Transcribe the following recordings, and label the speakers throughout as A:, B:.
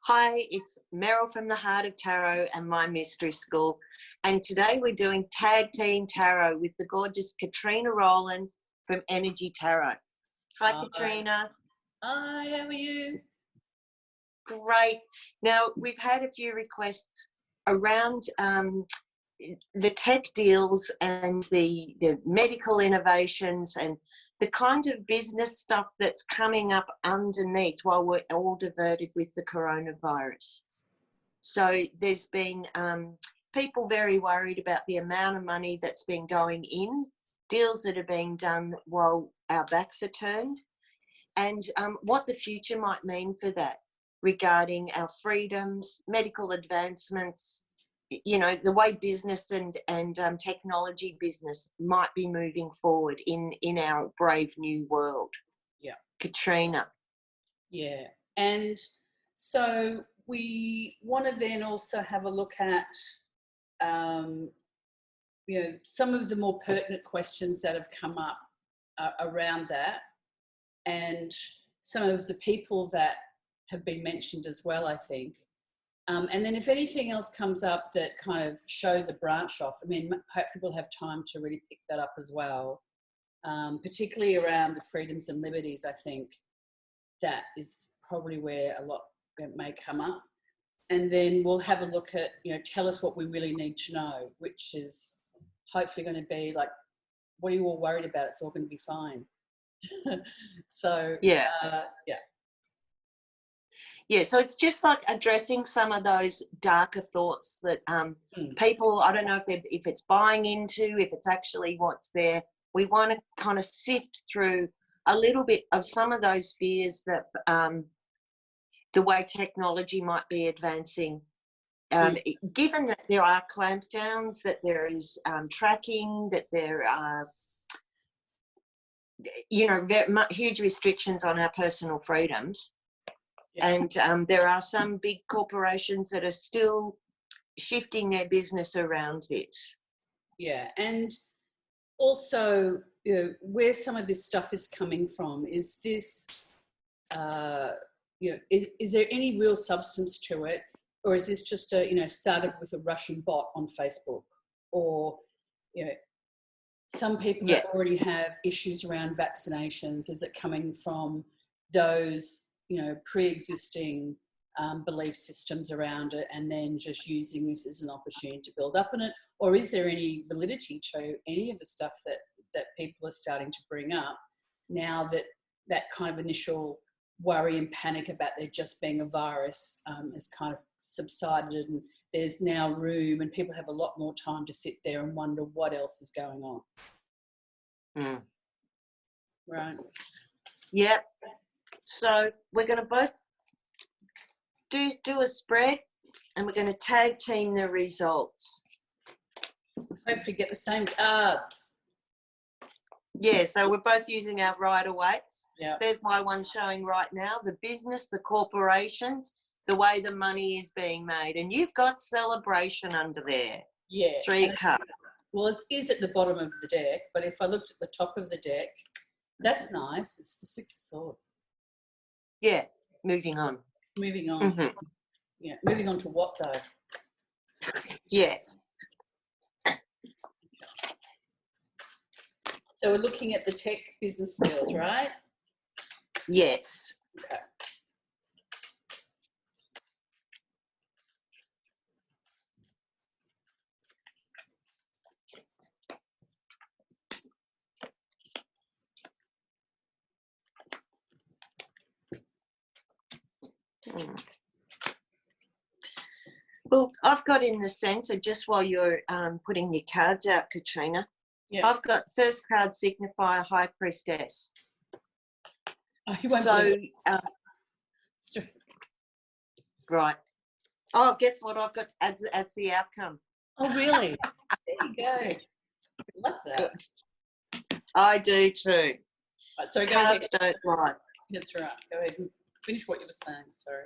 A: Hi, it's Merryl from the Heart of Tarot and my mystery school. And today we're doing Tag Team Tarot with the gorgeous Katrina Rowland from Energy Tarot. Hi, Katrina.
B: Hi, how are you?
A: Great. Now, we've had a few requests around the tech deals and the medical innovations and the kind of business stuff that's coming up underneath while we're all diverted with the coronavirus. So there's been people very worried about the amount of money that's been going in, deals that are being done while our backs are turned, and what the future might mean for that regarding our freedoms, medical advancements, you know, the way business and technology business might be moving forward in our brave new world.
B: Yeah.
A: Katrina.
B: Yeah. And so we want to then also have a look at, you know, some of the more pertinent questions that have come up around that, and some of the people that have been mentioned as well, I think. And then if anything else comes up that kind of shows a branch off, I mean, hopefully we'll have time to really pick that up as well, particularly around the freedoms and liberties. I think that is probably where a lot may come up. And then we'll have a look at, you know, tell us what we really need to know, which is hopefully going to be like, what are you all worried about? It's all going to be fine. So,
A: yeah.
B: Yeah,
A: so it's just like addressing some of those darker thoughts that people, I don't know if it's buying into, if it's actually what's there. We want to kind of sift through a little bit of some of those fears that the way technology might be advancing. Given that there are clampdowns, that there is tracking, that there are, you know, huge restrictions on our personal freedoms. And there are some big corporations that are still shifting their business around this.
B: Yeah, and also, you know, where some of this stuff is coming from, is this, you know, is there any real substance to it? Or is this just a, you know, started with a Russian bot on Facebook? Or, you know, some people that already have issues around vaccinations, is it coming from those, you know, pre-existing belief systems around it, and then just using this as an opportunity to build up on it? Or is there any validity to any of the stuff that people are starting to bring up now that that kind of initial worry and panic about there just being a virus has kind of subsided, and there's now room and people have a lot more time to sit there and wonder what else is going on? Right.
A: Yep. So we're going to both do a spread, and we're going to tag team the results.
B: Hopefully get the same cards.
A: Yeah, so we're both using our Rider-Waite's.
B: Yeah.
A: There's my one showing right now, the business, the corporations, the way the money is being made. And you've got celebration under there.
B: Yeah.
A: 3 cups.
B: Well, it is at the bottom of the deck, but if I looked at the top of the deck, that's nice. It's the 6 of Swords.
A: Yeah, moving on.
B: Moving on. Mm-hmm. Yeah, moving on to what, though?
A: Yes.
B: So we're looking at the tech business skills, right?
A: Yes.
B: Okay.
A: Well, I've got in the centre, just while you're putting your cards out, Katrina, I've got first card signifier High Priestess.
B: Oh, you won't believe it.
A: Right. Oh, guess what I've got as the outcome?
B: Oh, really? There you go. Love that.
A: I do too.
B: Right, so
A: cards don't lie.
B: That's right. Go ahead and finish what you were saying. Sorry.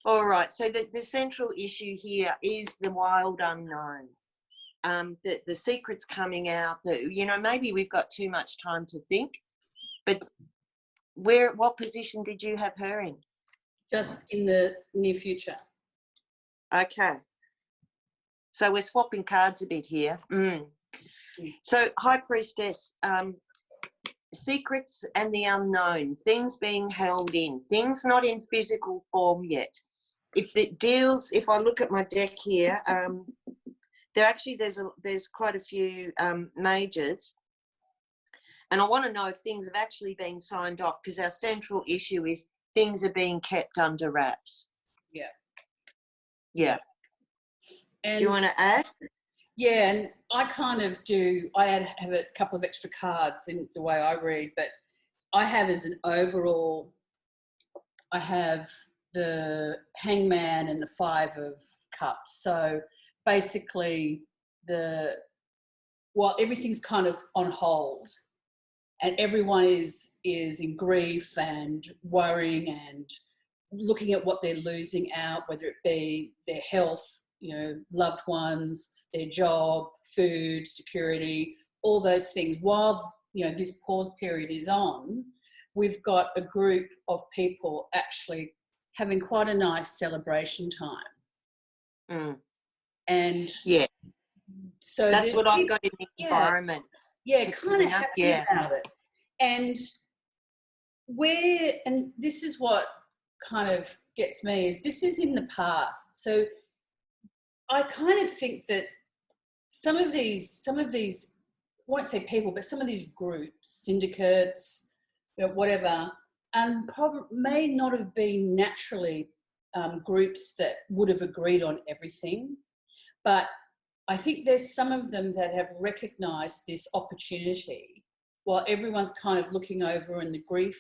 A: All right. So the central issue here is the wild unknown. The secret's coming out. You know, maybe we've got too much time to think, but what position did you have her in?
B: Just in the near future.
A: Okay. So we're swapping cards a bit here. So, High Priestess, secrets and the unknown, things being held in, things not in physical form yet. If I look at my deck here, there's quite a few majors, and I want to know if things have actually been signed off, because our central issue is things are being kept under wraps. Yeah.
B: And
A: do you want to add?
B: Yeah, and I kind of do. I have a couple of extra cards in the way I read, but I have as an overall, I have the Hangman and the Five of Cups. So basically, while everything's kind of on hold, and everyone is in grief and worrying and looking at what they're losing out, whether it be their health, loved ones, their job, food, security, all those things. While, this pause period is on, we've got a group of people actually having quite a nice celebration time. And
A: yeah,
B: so
A: that's what I've got in the environment.
B: Yeah, kind of happy about it. And this is what kind of gets me, is this is in the past. So I kind of think that some of these, I won't say people, but some of these groups, syndicates, whatever, probably may not have been naturally groups that would have agreed on everything. But I think there's some of them that have recognised this opportunity while everyone's kind of looking over in the grief,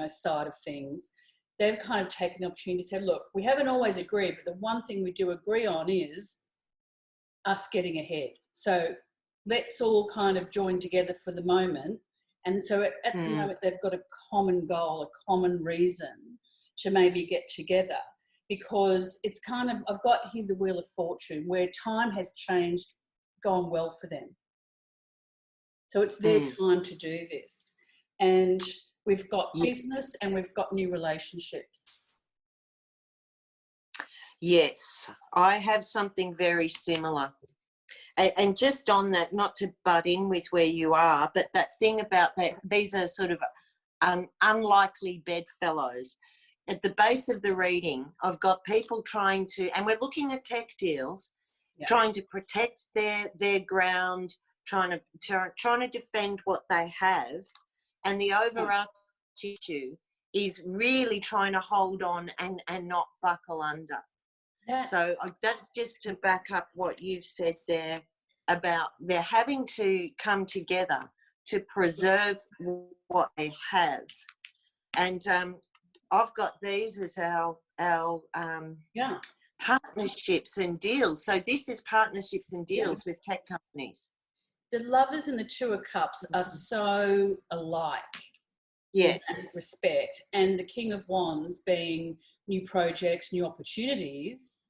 B: side of things. They've kind of taken the opportunity to say, look, we haven't always agreed, but the one thing we do agree on is us getting ahead. So let's all kind of join together for the moment. And so at the moment, they've got a common goal, a common reason to maybe get together, because it's kind of, I've got here the Wheel of Fortune, where time has changed, gone well for them. So it's their time to do this. And we've got business and we've got new relationships.
A: Yes, I have something very similar. And just on that, not to butt in with where you are, but that thing about that, these are sort of unlikely bedfellows. At the base of the reading, I've got people trying to, and we're looking at tech deals, trying to protect their ground, trying to defend what they have, and the overarching issue is really trying to hold on and not buckle under. So that's just to back up what you've said there about they're having to come together to preserve what they have. And I've got these as our partnerships and deals. So this is partnerships and deals with tech companies.
B: The Lovers and the Two of Cups are so alike.
A: Yes.
B: In that respect. And the King of Wands being new projects, new opportunities.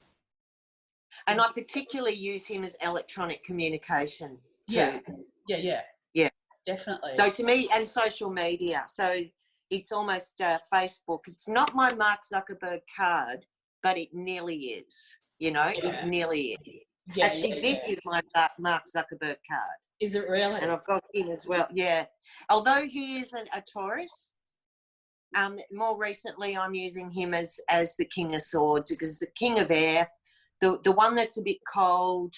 A: And I particularly use him as electronic communication too.
B: Yeah. Definitely.
A: So to me, and social media. So it's almost Facebook. It's not my Mark Zuckerberg card, but it nearly is. It nearly is. Actually, this is my Mark Zuckerberg card.
B: Is it really?
A: And I've got him as well, yeah. Although he is a Taurus, more recently I'm using him as the King of Swords, because the King of Air, the one that's a bit cold,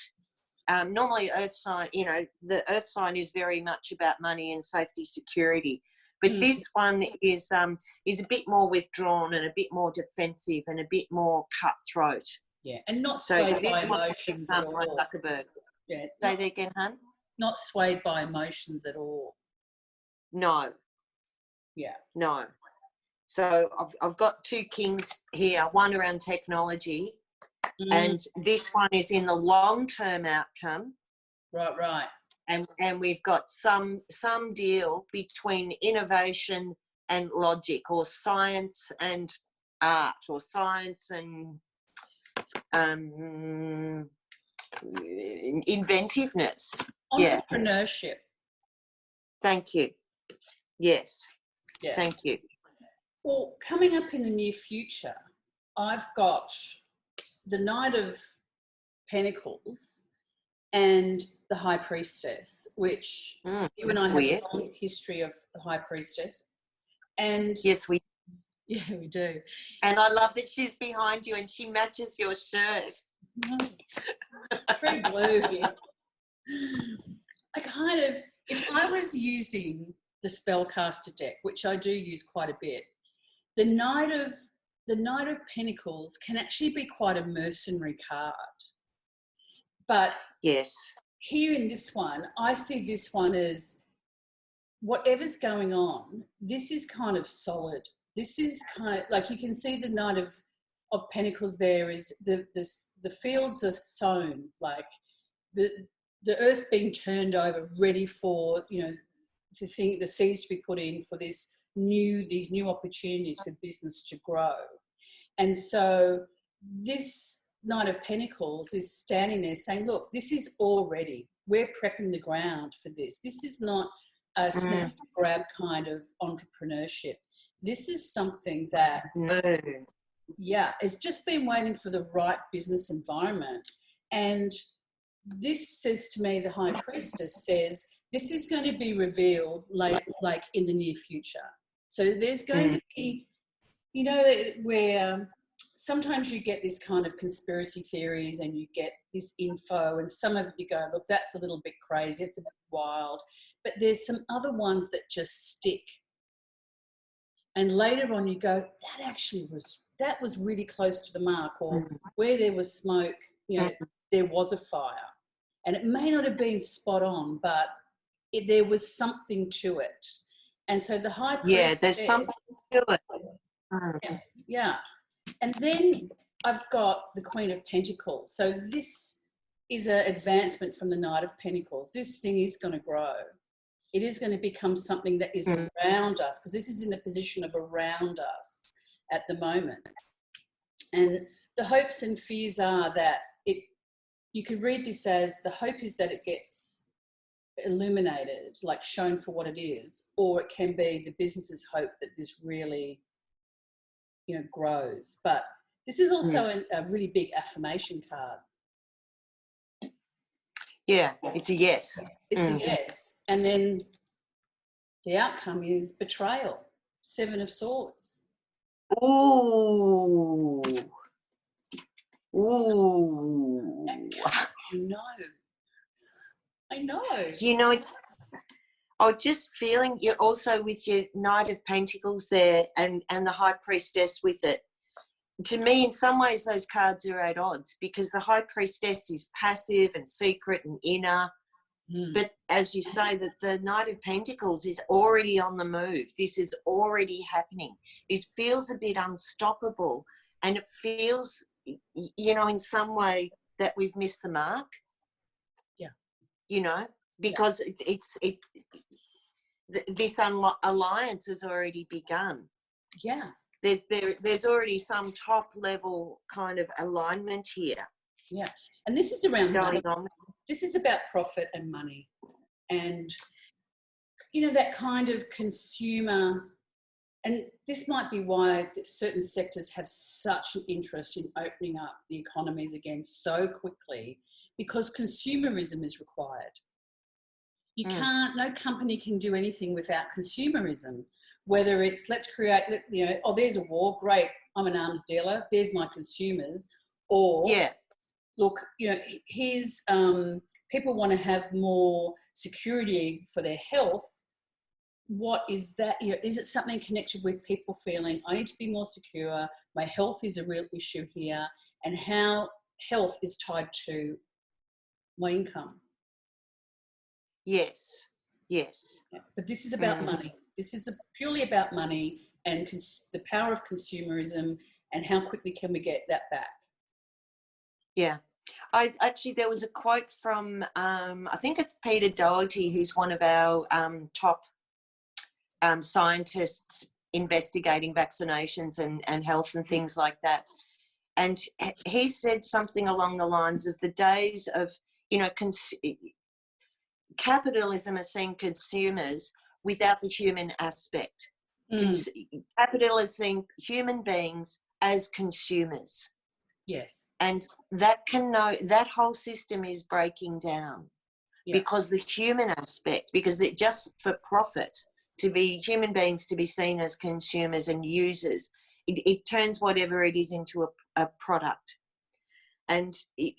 A: normally Earth sign, the Earth sign is very much about money and safety, security. But this one is a bit more withdrawn and a bit more defensive and a bit more cutthroat.
B: Yeah, and not swayed by emotions at all.
A: Zuckerberg.
B: Yeah.
A: Say that again, hun?
B: Not swayed by emotions at all.
A: No.
B: Yeah.
A: No. So I've got two kings here, one around technology, and this one is in the long-term outcome.
B: Right.
A: And we've got some deal between innovation and logic, or science and art, or science and inventiveness.
B: Entrepreneurship.
A: Yeah. Thank you. Yes.
B: Yeah.
A: Thank you.
B: Well, coming up in the near future, I've got the Knight of Pentacles and the High Priestess, which you and I have a long history of the High Priestess. And
A: yes, we
B: do.
A: And I love that she's behind you and she matches your shirt.
B: Very blue here. I kind of, if I was using the spellcaster deck, which I do use quite a bit, the Knight of Pentacles can actually be quite a mercenary card. But
A: yes,
B: here in this one, I see this one as whatever's going on, this is kind of solid. This is kind of like, you can see the Knight of Pentacles there is the fields are sown, like the earth being turned over, ready for, you know, the seeds to be put in for these new opportunities for business to grow. And so this Knight of Pentacles is standing there saying, look, this is all ready. We're prepping the ground for this. This is not a snap and grab kind of entrepreneurship. This is something that, it's just been waiting for the right business environment. And this says to me, the High Priestess says, this is going to be revealed like in the near future. So there's going to be, you know, where sometimes you get this kind of conspiracy theories and you get this info and some of it you go, look, that's a little bit crazy, it's a bit wild. But there's some other ones that just stick. And later on you go, that was really close to the mark, or where there was smoke, you know, there was a fire. And it may not have been spot on, but there was something to it. And so the High Priestess...
A: Yeah, there's something to it.
B: Yeah. And then I've got the Queen of Pentacles. So this is an advancement from the Knight of Pentacles. This thing is going to grow. It is going to become something that is around us, because this is in the position of around us at the moment. And the hopes and fears are that you could read this as, the hope is that it gets illuminated, like shown for what it is, or it can be the business's hope that this really, you know, grows. But this is also a really big affirmation card.
A: Yeah, it's a yes.
B: It's a yes. And then the outcome is betrayal, 7 of Swords.
A: Ooh.
B: I know.
A: You know, it's, I was just feeling you're also with your Knight of Pentacles there and the High Priestess with it. To me, in some ways, those cards are at odds, because the High Priestess is passive and secret and inner. But as you say, that the Knight of Pentacles is already on the move. This is already happening. This feels a bit unstoppable, and it feels, you know, in some way that we've missed the mark.
B: Yeah.
A: You know, because this alliance has already begun.
B: Yeah.
A: There's already some top level kind of alignment here.
B: Yeah. And this is around
A: going
B: money.
A: on.
B: This is about profit and money. And, you know, that kind of consumer, and this might be why certain sectors have such an interest in opening up the economies again so quickly, because consumerism is required. You can't, no company can do anything without consumerism, whether it's let's create, you know, oh, there's a war, great, I'm an arms dealer, there's my consumers, or look, you know, here's people want to have more security for their health. What is that? You know, is it something connected with people feeling I need to be more secure? My health is a real issue here, and how health is tied to my income.
A: Yes. Yes.
B: Yeah. But this is about money. This is purely about money and the power of consumerism, and how quickly can we get that back? Yeah.
A: There was a quote from, I think it's Peter Doherty, who's one of our top scientists investigating vaccinations and health and things like that. And he said something along the lines of, the days of, you know, capitalism has seen consumers without the human aspect. Capital has seen human beings as consumers.
B: Yes.
A: And that whole system is breaking down because the human aspect, because it just for profit, to be human beings, to be seen as consumers and users, it turns whatever it is into a product. And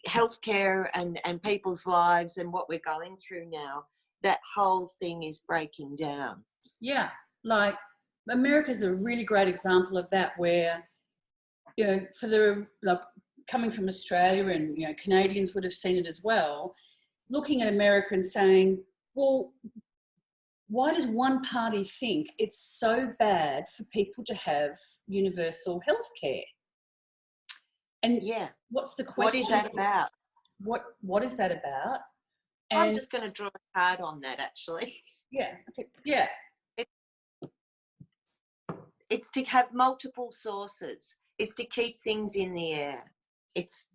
A: healthcare and people's lives and what we're going through now, that whole thing is breaking down.
B: Yeah, like America's a really great example of that, where, you know, for the, like, coming from Australia, and, you know, Canadians would have seen it as well, looking at America and saying, well, why does one party think it's so bad for people to have universal health care? And what's the question?
A: What is that about?
B: What is that about? And
A: I'm just going to draw a card on that, actually.
B: Yeah. Okay. Yeah.
A: It's to have multiple sources. It's to keep things in the air. It's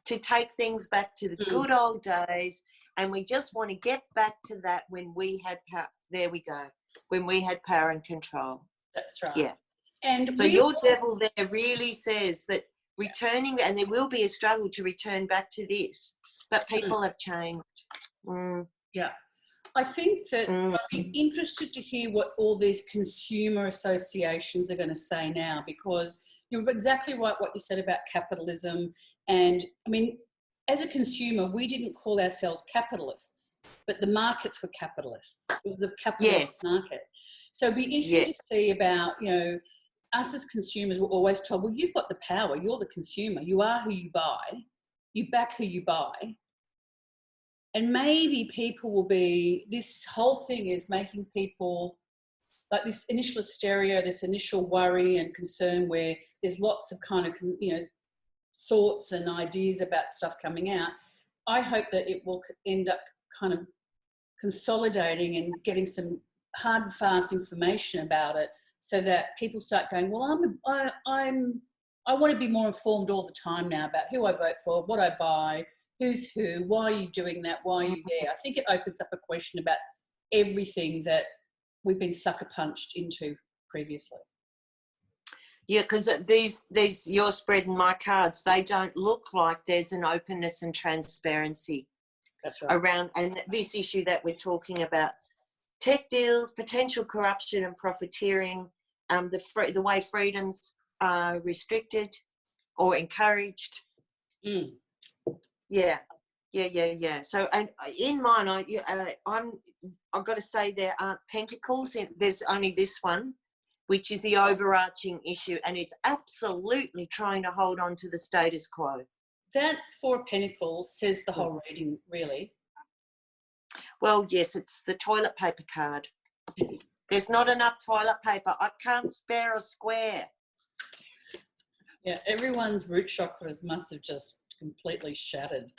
A: to take things back to the good old days, and we just want to get back to that when we had power. There we go. When we had power and control.
B: That's right.
A: Yeah.
B: And
A: so your devil there really says that returning, and there will be a struggle to return back to this, but people have changed.
B: Yeah. I think that I'd be interested to hear what all these consumer associations are going to say now, because you're exactly right what you said about capitalism. And I mean, as a consumer, we didn't call ourselves capitalists, but the markets were capitalists. It was a capitalist market. So it'd be interesting to see about, you know, us as consumers were always told, well, you've got the power, you're the consumer, you are who you buy, you back who you buy. And maybe people will be, this whole thing is making people, like this initial hysteria, this initial worry and concern, where there's lots of kind of, you know, thoughts and ideas about stuff coming out. I hope that it will end up kind of consolidating and getting some hard and fast information about it, so that people start going, well, I want to be more informed all the time now about who I vote for, what I buy, who's who, why are you doing that, why are you there? I think it opens up a question about everything that we've been sucker punched into previously.
A: Yeah, because these you're spreading my cards, they don't look like there's an openness and transparency.
B: That's right.
A: Around, and this issue that we're talking about, tech deals, potential corruption and profiteering, the way freedoms are restricted or encouraged. Yeah. So, and in mine, I've got to say there aren't pentacles. There's only this one, which is the overarching issue, and it's absolutely trying to hold on to the status quo.
B: That Four of Pentacles says the whole reading, really.
A: Well, yes, it's the toilet paper card. There's not enough toilet paper. I can't spare a square.
B: Yeah, everyone's root chakras must have just completely shattered.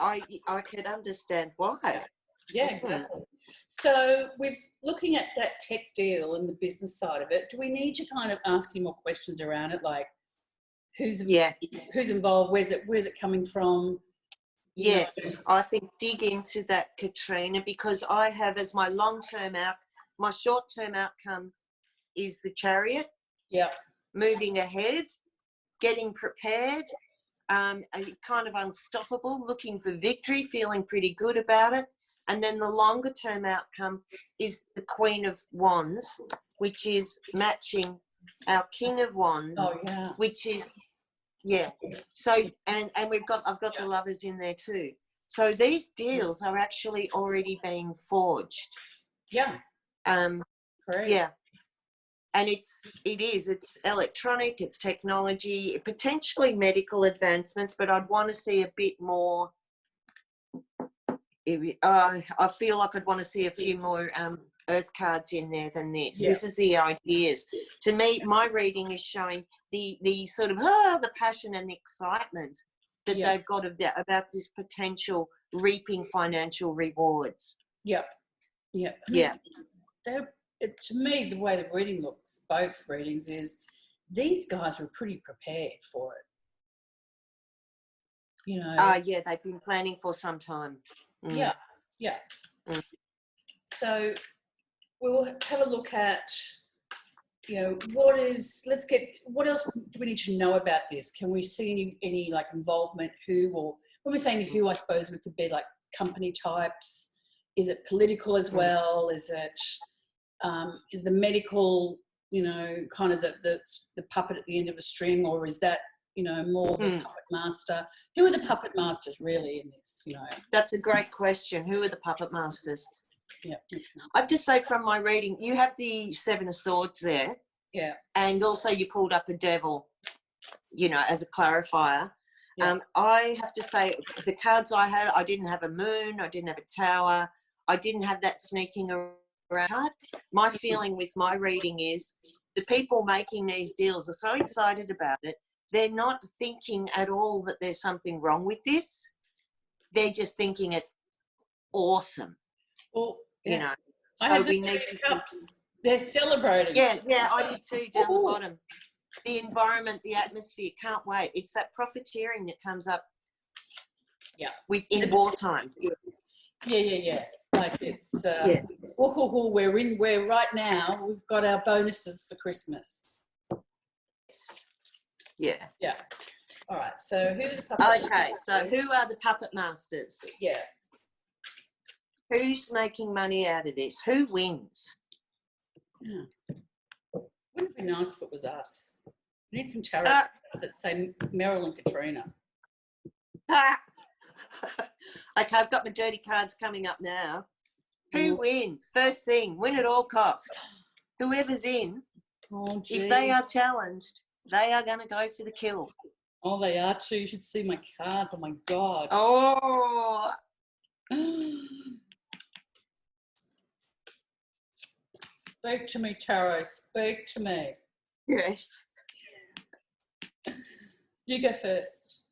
A: I could understand why.
B: Yeah, exactly. So with looking at that tech deal and the business side of it, do we need to kind of ask any more questions around it, like who's involved, where's it coming from?
A: Yes, I think dig into that, Katrina, because I have as my long-term my short-term outcome is the Chariot.
B: Yeah.
A: Moving ahead, getting prepared, kind of unstoppable, looking for victory, feeling pretty good about it. And then the longer-term outcome is the Queen of Wands, which is matching our King of Wands, which is So and I've got the Lovers in there too. So these deals are actually already being forged.
B: Yeah. Correct.
A: Yeah. And it's electronic, it's technology, potentially medical advancements, but I'd want to see a bit more. I feel like I'd want to see a few more earth cards in there than this. This is the ideas. To me, my reading is showing the sort of the passion and the excitement that they've got about this potential reaping financial rewards.
B: Yeah. To me, the way the reading looks, both readings, is these guys were pretty prepared for it. You know.
A: They've been planning for some time.
B: Yeah. So we'll have a look at what else do we need to know about this? Can we see any like involvement, or when we're saying who, I suppose we could be like company types. Is it political as well? Is it, is the medical, kind of the puppet at the end of a string, or is that, more the puppet master? Who are the puppet masters really in this,
A: That's a great question. Who are the puppet masters?
B: Yeah.
A: I have to say from my reading, you have the Seven of Swords there.
B: Yeah.
A: And also you pulled up a devil, as a clarifier.
B: Yeah.
A: I have to say the cards I had, I didn't have a moon, I didn't have a tower, I didn't have that sneaking around. My feeling with my reading is the people making these deals are so excited about it. They're not thinking at all that there's something wrong with this. They're just thinking it's awesome.
B: Well, yeah.
A: I have we need to
B: cups. They're celebrating.
A: Yeah, I did too, down the bottom. The environment, the atmosphere, can't wait. It's that profiteering that comes up in wartime.
B: Yeah. Like it's, we're right now, we've got our bonuses for Christmas.
A: Yes. Yeah.
B: Yeah. All right, so who are the puppet masters?
A: Okay, so who are the puppet masters?
B: Yeah.
A: Who's making money out of this? Who wins?
B: Yeah. Wouldn't it be nice if it was us? We need some tarot cards that say Merryl and Katrina.
A: Okay, I've got my dirty cards coming up now. Who wins? First thing, win at all cost. Whoever's in, if they are challenged, they are going to go for the kill.
B: Oh, they are too. You should see my cards. Oh, my God.
A: Oh.
B: Speak to me, Tarot. Speak to me.
A: Yes.
B: You go first.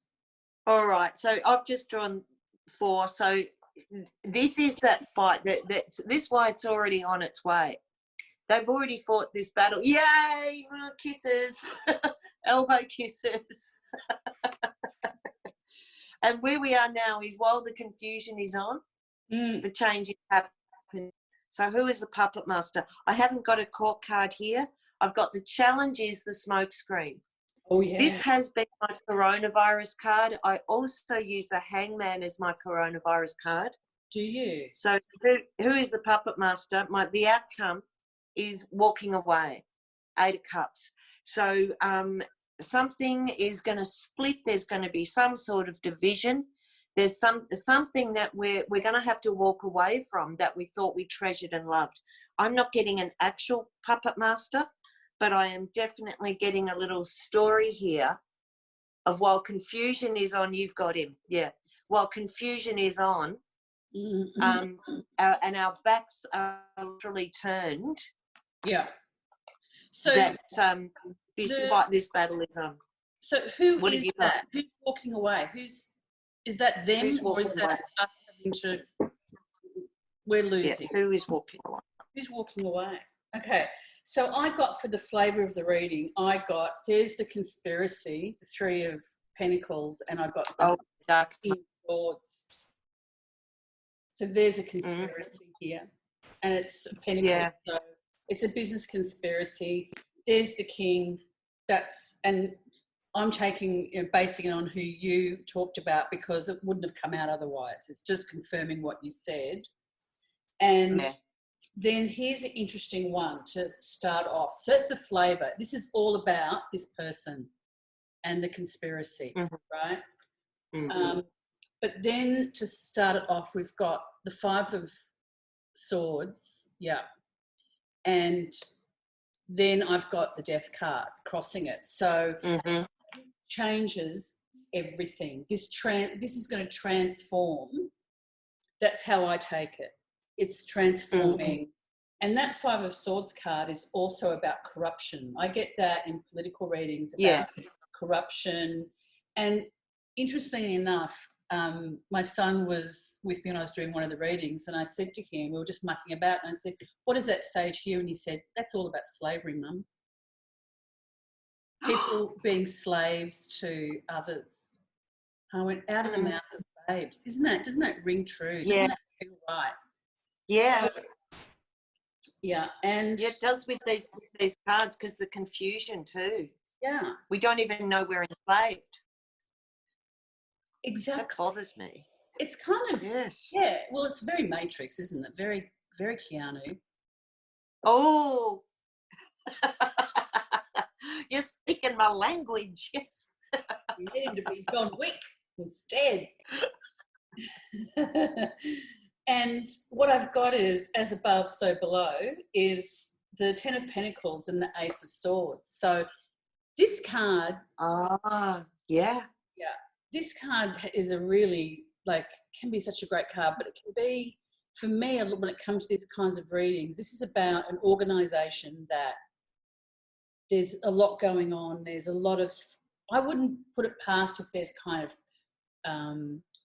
A: All right. So I've just drawn 4. So this is that fight. That's this why it's already on its way. They've already fought this battle. Yay! Kisses. Elbow kisses. And where we are now is while the confusion is on, the change is happening. So who is the puppet master? I haven't got a court card here. I've got the challenge is the smoke screen.
B: Oh, yeah.
A: This has been my coronavirus card. I also use the hangman as my coronavirus card.
B: Do you?
A: So who is the puppet master? The outcome is walking away, 8 of Cups. So something is going to split. There's going to be some sort of division. There's something that we're going to have to walk away from that we thought we treasured and loved. I'm not getting an actual puppet master, but I am definitely getting a little story here of while confusion is on, you've got him. Yeah. While confusion is on, and our backs are literally turned.
B: Yeah. So
A: that this battle is on.
B: So who is that? Who's walking away? Is that them, or is that us having to? We're losing.
A: Yeah, who is walking away?
B: Who's walking away? Okay. So I got, for the flavour of the reading, there's the conspiracy, the 3 of Pentacles, and I got the
A: dark
B: King of Swords. So there's a conspiracy here, and it's a Pentacle.
A: Yeah.
B: So it's a business conspiracy. There's the King. And I'm basing it on who you talked about, because it wouldn't have come out otherwise. It's just confirming what you said. And then here's an interesting one to start off. So that's the flavour. This is all about this person and the conspiracy, right? Mm-hmm. But then to start it off, we've got the 5 of Swords, and then I've got the Death card crossing it. So this changes everything. This is going to transform. That's how I take it. It's transforming. And that 5 of Swords card is also about corruption. I get that in political readings about corruption. And interestingly enough, my son was with me when I was doing one of the readings, and I said to him, we were just mucking about, and I said, what does that say to you? And he said, that's all about slavery, Mum. People being slaves to others. I went, out of the mouth of babes. Doesn't that ring true? Doesn't that feel right?
A: Yeah.
B: Yeah, and
A: Yeah, it does with these cards, because the confusion too.
B: yeah,
A: We don't even know we're enslaved. That
B: exactly.
A: bothers me.
B: It's kind of,
A: Yes.
B: yeah, well, it's very Matrix, isn't it? Very, very Keanu.
A: Oh, you're speaking my language. Yes.
B: You need him to be John Wick instead. And what I've got is, as above, so below, is the Ten of Pentacles and the Ace of Swords. So this card,
A: Ah, yeah.
B: yeah, this card is a really, like, can be such a great card, but it can be, for me, when it comes to these kinds of readings, this is about an organisation that there's a lot going on. There's a lot of, I wouldn't put it past if there's kind of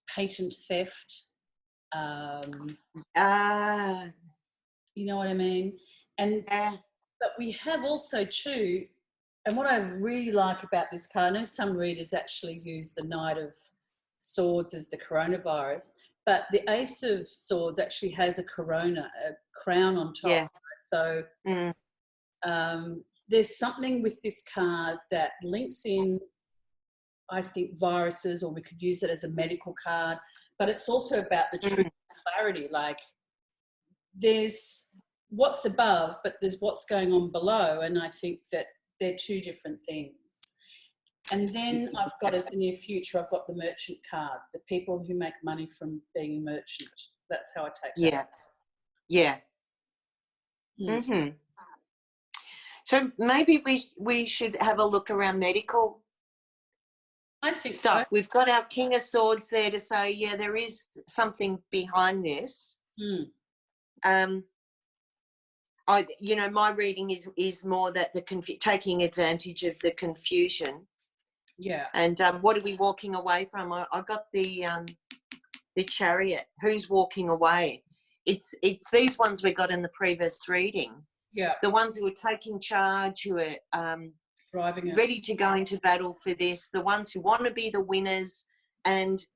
B: patent theft. You know what I mean? And but we have also too, and what I really like about this card, I know some readers actually use the Knight of Swords as the coronavirus, but the Ace of Swords actually has a corona, a crown on top.
A: Yeah.
B: So there's something with this card that links in, I think, viruses, or we could use it as a medical card, but it's also about the truth and clarity. Like, there's what's above, but there's what's going on below, and I think that they're two different things. And then I've got, as the near future, I've got the merchant card, the people who make money from being a merchant. That's how I take that.
A: Yeah. So maybe we should have a look around medical
B: I think
A: stuff.
B: so.
A: We've got our King of Swords there to say, yeah, there is something behind this. My reading is more that taking advantage of the confusion.
B: Yeah.
A: And what are we walking away from? I got the Chariot. Who's walking away? It's these ones we got in the previous reading.
B: Yeah.
A: The ones who are taking charge, who are
B: driving it,
A: ready to go into battle for this, the ones who want to be the winners, and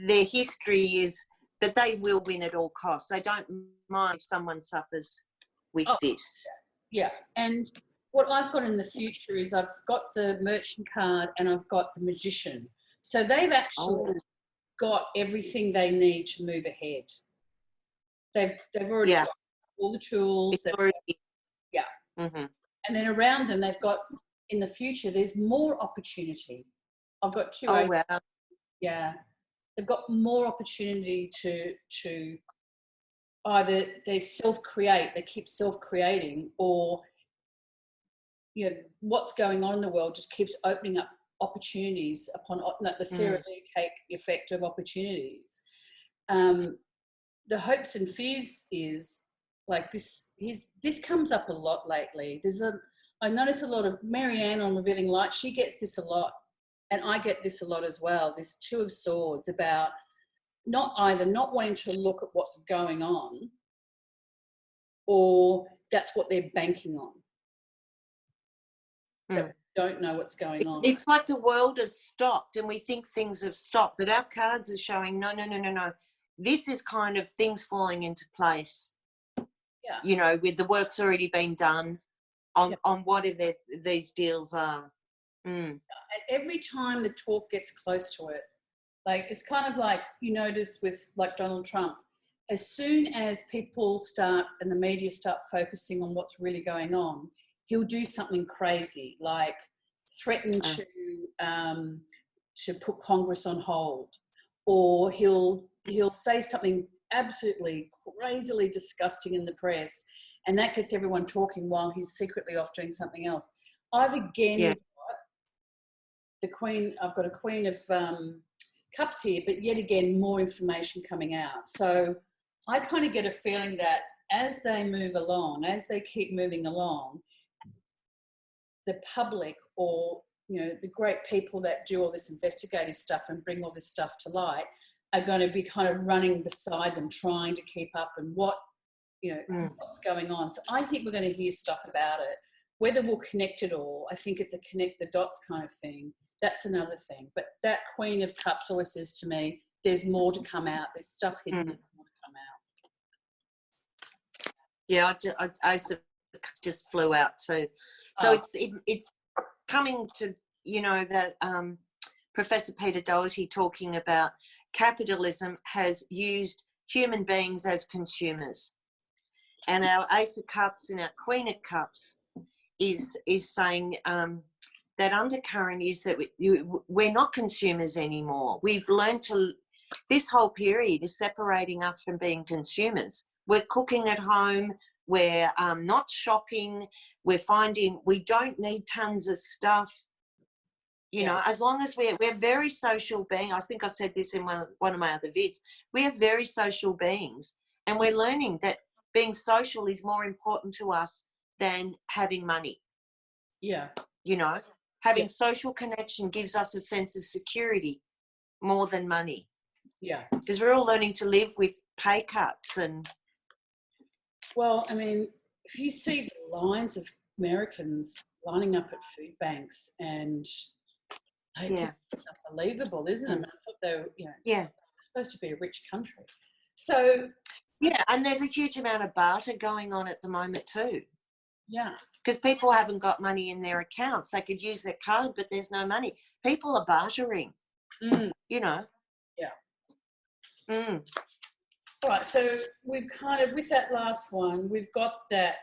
A: their history is that they will win at all costs. They don't mind if someone suffers with this.
B: Yeah. And what I've got in the future is I've got the Merchant card and I've got the Magician. So they've actually got everything they need to move ahead. They've already got all the tools. And then around them, they've got, in the future, there's more opportunity. I've got two.
A: Oh, wow.
B: Yeah. They've got more opportunity to either they self-create, they keep self-creating, or, you know, what's going on in the world just keeps opening up opportunities upon the Sarah Lee cake effect of opportunities. The hopes and fears is like this. This comes up a lot lately. I notice a lot of Marianne on Revealing Light. She gets this a lot, and I get this a lot as well. This Two of Swords about not wanting to look at what's going on, or that's what they're banking on. That we don't know what's going on.
A: It's like the world has stopped and we think things have stopped, but our cards are showing no. This is kind of things falling into place. Yeah. You know, with the work's already been done on what these deals are. And
B: every time the talk gets close to it, like, it's kind of like, you notice with like Donald Trump, as soon as people start and the media start focusing on what's really going on, he'll do something crazy, like threaten to put Congress on hold, or he'll say something absolutely crazily disgusting in the press, and that gets everyone talking while he's secretly off doing something else. I've again I've got a Queen of Cups here, but yet again more information coming out. So I kind of get a feeling that as they move along, as they keep moving along, the public, or, you know, the great people that do all this investigative stuff and bring all this stuff to light, are going to be kind of running beside them, trying to keep up and what's going on. So I think we're going to hear stuff about it. Whether we'll connect it all, I think it's a connect the dots kind of thing. That's another thing. But that Queen of Cups always says to me, there's more to come out. There's stuff hidden, there's more to come out.
A: Yeah, I just flew out too. So it's coming to, you know, that Professor Peter Doherty talking about capitalism has used human beings as consumers. And our Ace of Cups and our Queen of Cups is saying that undercurrent is that we're not consumers anymore. We've learned to, this whole period is separating us from being consumers. We're cooking at home, we're not shopping, we're finding we don't need tons of stuff. You know, as long as we're very social beings. I think I said this in one of my other vids. We are very social beings, and we're learning that being social is more important to us than having money.
B: Yeah.
A: You know, having social connection gives us a sense of security more than money.
B: Yeah.
A: Because we're all learning to live with pay cuts and...
B: Well, I mean, if you see the lines of Americans lining up at food banks, and it's unbelievable, isn't it? I thought they were, you know, supposed to be a rich country. So...
A: Yeah, and there's a huge amount of barter going on at the moment too.
B: Yeah.
A: Because people haven't got money in their accounts. They could use their card, but there's no money. People are bartering, you know.
B: Yeah.
A: Mm.
B: All right, so we've kind of, with that last one, we've got that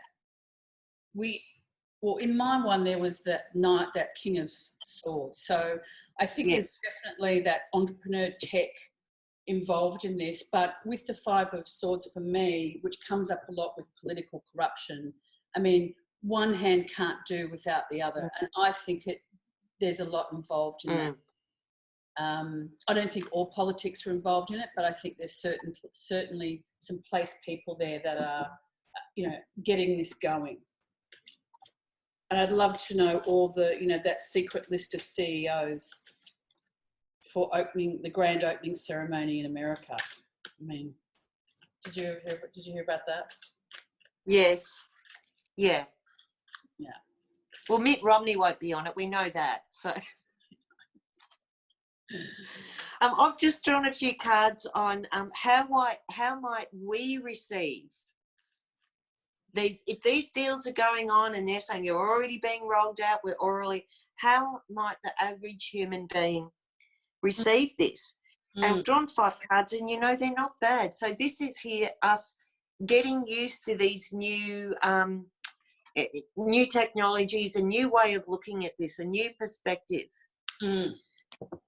B: well, in my one, there was that knight, that King of Swords. So I think there's definitely that entrepreneur tech involved in this, but with the Five of Swords for me, which comes up a lot with political corruption, I mean, one hand can't do without the other, and I think there's a lot involved in that. I don't think all politics are involved in it, but I think there's certainly some place people there that are, you know, getting this going. And I'd love to know all the, you know, that secret list of CEOs for the grand opening ceremony in America. I mean, did you hear about that?
A: Yes. Yeah.
B: Yeah.
A: Well, Mitt Romney won't be on it. We know that. So I've just drawn a few cards on how might we receive these, if these deals are going on and they're saying you're already being rolled out, how might the average human being receive this? And I've drawn 5 cards, and you know, they're not bad. So this is here us getting used to these new technologies, a new way of looking at this, a new perspective.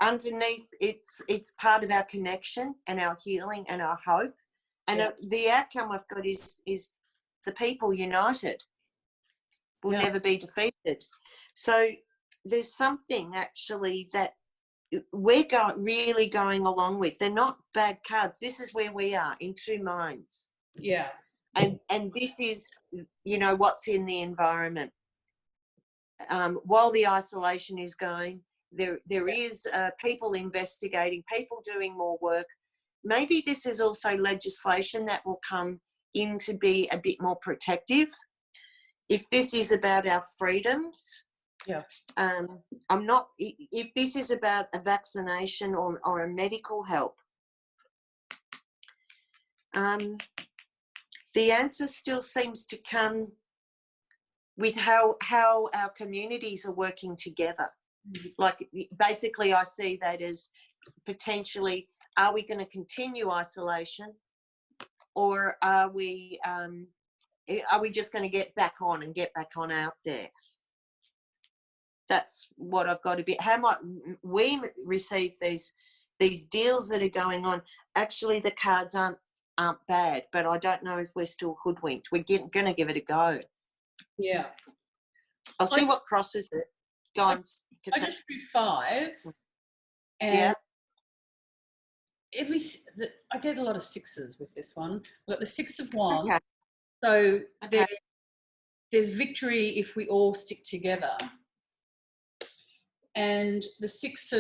A: Underneath, it's part of our connection and our healing and our hope. And the outcome I've got is the people united will never be defeated. So there's something actually that we're really going along with. They're not bad cards. This is where we are, in 2 minds.
B: Yeah.
A: And this is, you know, what's in the environment. While the isolation is going, there is people investigating, people doing more work. Maybe this is also legislation that will come in to be a bit more protective. If this is about our freedoms, I'm not, if this is about a vaccination or a medical help, the answer still seems to come with how our communities are working together. Like, basically I see that as potentially, are we going to continue isolation, or are we just going to get back on out there? That's what I've got to be. How might we receive these deals that are going on? Actually, the cards aren't bad, but I don't know if we're still hoodwinked. We're going to give it a go.
B: Yeah.
A: I'll see what crosses it. Go on.
B: I just drew 5, and I get a lot of 6s with this one. I've got the 6 of Wands. Okay. So there's victory if we all stick together. And the 6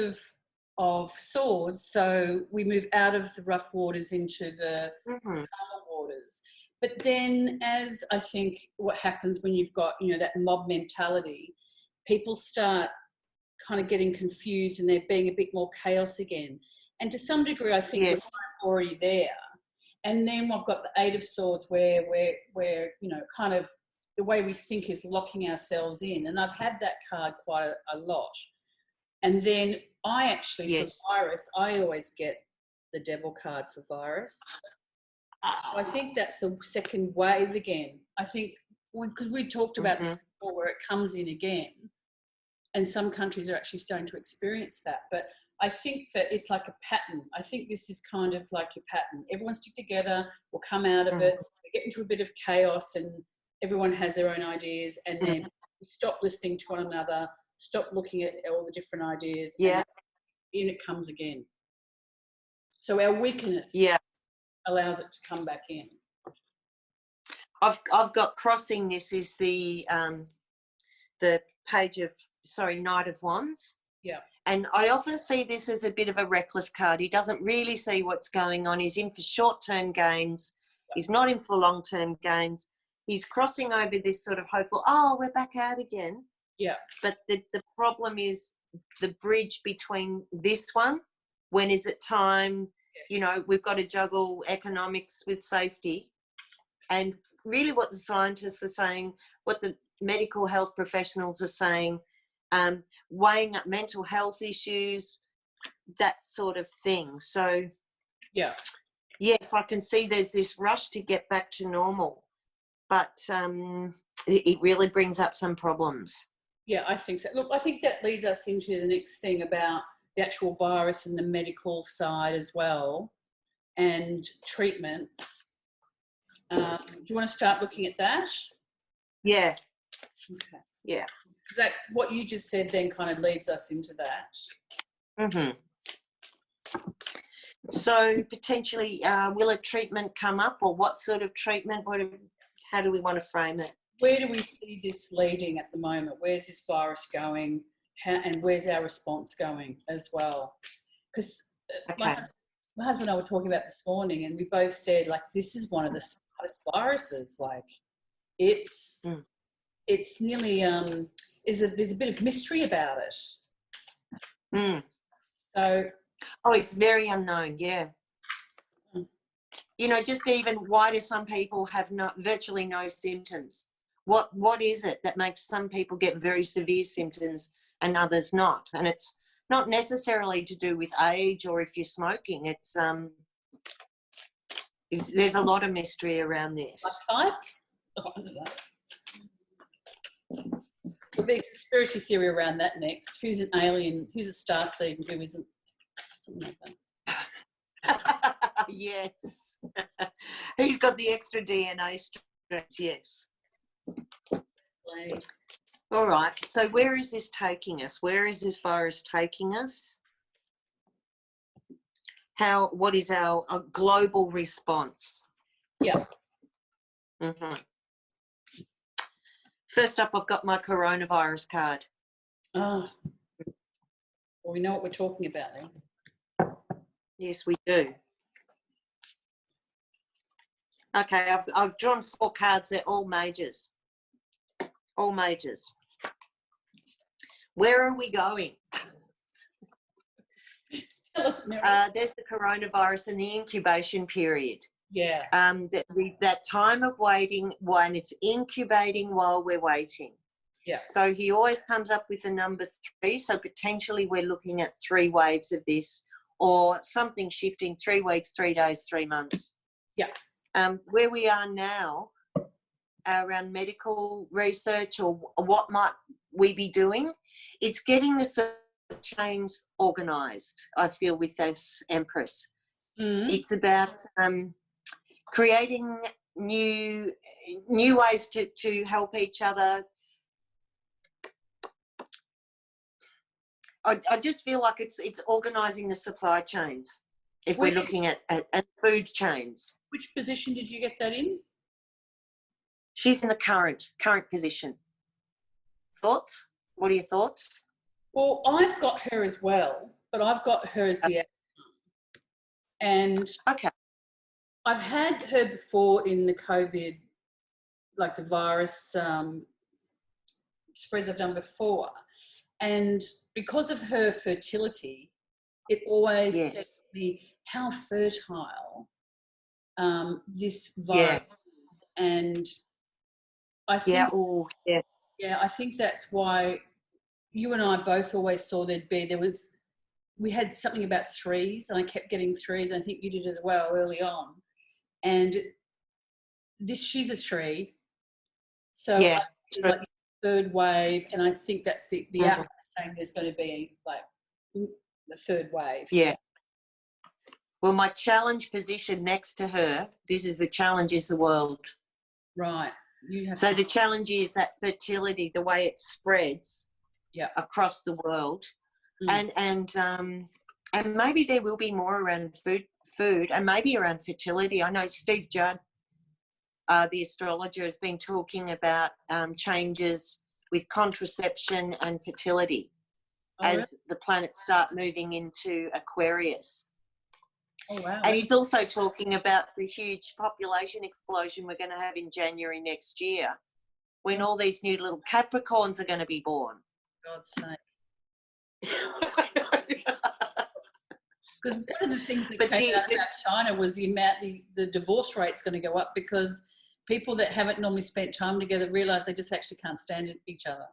B: of Swords, so we move out of the rough waters into the calmer waters. But then, as I think what happens when you've got, you know, that mob mentality, people start kind of getting confused and there being a bit more chaos again. And to some degree, I think we're already there. And then we've got the Eight of Swords where you know, kind of the way we think is locking ourselves in. And I've had that card quite a lot. And then I actually,
A: Yes.
B: for virus, I always get the Devil card for virus. So I think that's the second wave again. I think, because we talked about this before, where it comes in again. And some countries are actually starting to experience that. But I think that it's like a pattern. I think this is kind of like your pattern. Everyone stick together, we'll come out of it, we get into a bit of chaos and everyone has their own ideas, and then we stop listening to one another, stop looking at all the different ideas, and in it comes again. So our weakness allows it to come back in.
A: I've got crossing this is the page of, Knight of Wands.
B: Yeah.
A: And I often see this as a bit of a reckless card. He doesn't really see what's going on. He's in for short-term gains. He's not in for long-term gains. He's crossing over this sort of hopeful, oh, we're back out again.
B: Yeah.
A: But the problem is the bridge between this one, when is it time? Yes. You know, we've got to juggle economics with safety. And really what the scientists are saying, what the medical health professionals are saying, weighing up mental health issues, that sort of thing. So, yes, I can see there's this rush to get back to normal, but it really brings up some problems.
B: Yeah, I think so. Look, I think that leads us into the next thing about the actual virus and the medical side as well, and treatments. Do you want to start looking at that?
A: Yeah.
B: Okay.
A: Yeah.
B: Because that, what you just said then kind of leads us into that.
A: So potentially, will a treatment come up, or what sort of treatment? How do we want to frame it?
B: Where do we see this leading at the moment? Where's this virus going? And where's our response going as well? Because my husband and I were talking about this morning, and we both said, like, this is one of the smartest viruses. Like, it's nearly there's a bit of mystery about it. So,
A: it's very unknown. Yeah. You know, just even why do some people have virtually no symptoms? What is it that makes some people get very severe symptoms and others not? And it's not necessarily to do with age or if you're smoking. It's there's a lot of mystery around this.
B: Like There'll be a conspiracy theory around that next. Who's an alien? Who's a starseed and who isn't? Something like
A: that. Yes. Who's got the extra DNA strands? Yes. All right. So where is this taking us? Where is this virus taking us? What is our global response?
B: Yeah.
A: First up, I've got my coronavirus card.
B: Well, we know what we're talking about then.
A: Yes, we do. Okay, I've drawn 4 cards. They're all majors. All majors. Where are we going?
B: Tell us, Merryl.
A: There's the coronavirus and the incubation period.
B: Yeah.
A: That time of waiting when it's incubating while we're waiting.
B: Yeah.
A: So he always comes up with the number 3. So potentially we're looking at 3 waves of this, or something shifting 3 weeks, 3 days, 3 months.
B: Yeah.
A: Where we are now around medical research, or what might we be doing, it's getting the chains organised, I feel, with this Empress. It's about creating new ways to help each other. I just feel like it's organising the supply chains if we're looking at food chains.
B: Which position did you get that in?
A: She's in the current position. Thoughts? What are your thoughts?
B: Well, I've got her as well, but I've got her as the and
A: okay.
B: I've had her before in the COVID, like the virus spreads I've done before. And because of her fertility, it always said to me how fertile this
A: Yeah.
B: virus. And I
A: Yeah.
B: think,
A: Oh, yeah.
B: yeah, I think that's why you and I both always saw we had something about threes, and I kept getting threes. I think you did as well early on. And she's a 3. So I
A: Yeah.
B: think it's like the third wave, and I think that's the outcome saying there's going to be like the third wave.
A: Yeah. Well, my challenge position next to her, this is the challenge is the world.
B: Right.
A: So the challenge is that fertility, the way it spreads across the world. And maybe there will be more around food and maybe around fertility. I know Steve Judd, the astrologer, has been talking about changes with contraception and fertility as the planets start moving into Aquarius.
B: Oh, wow.
A: And he's also talking about the huge population explosion we're going to have in January next year, when all these new little Capricorns are going to be born.
B: God's sake. Because one of the things that came out about China was the divorce rate's going to go up because people that haven't normally spent time together realise they just actually can't stand each other.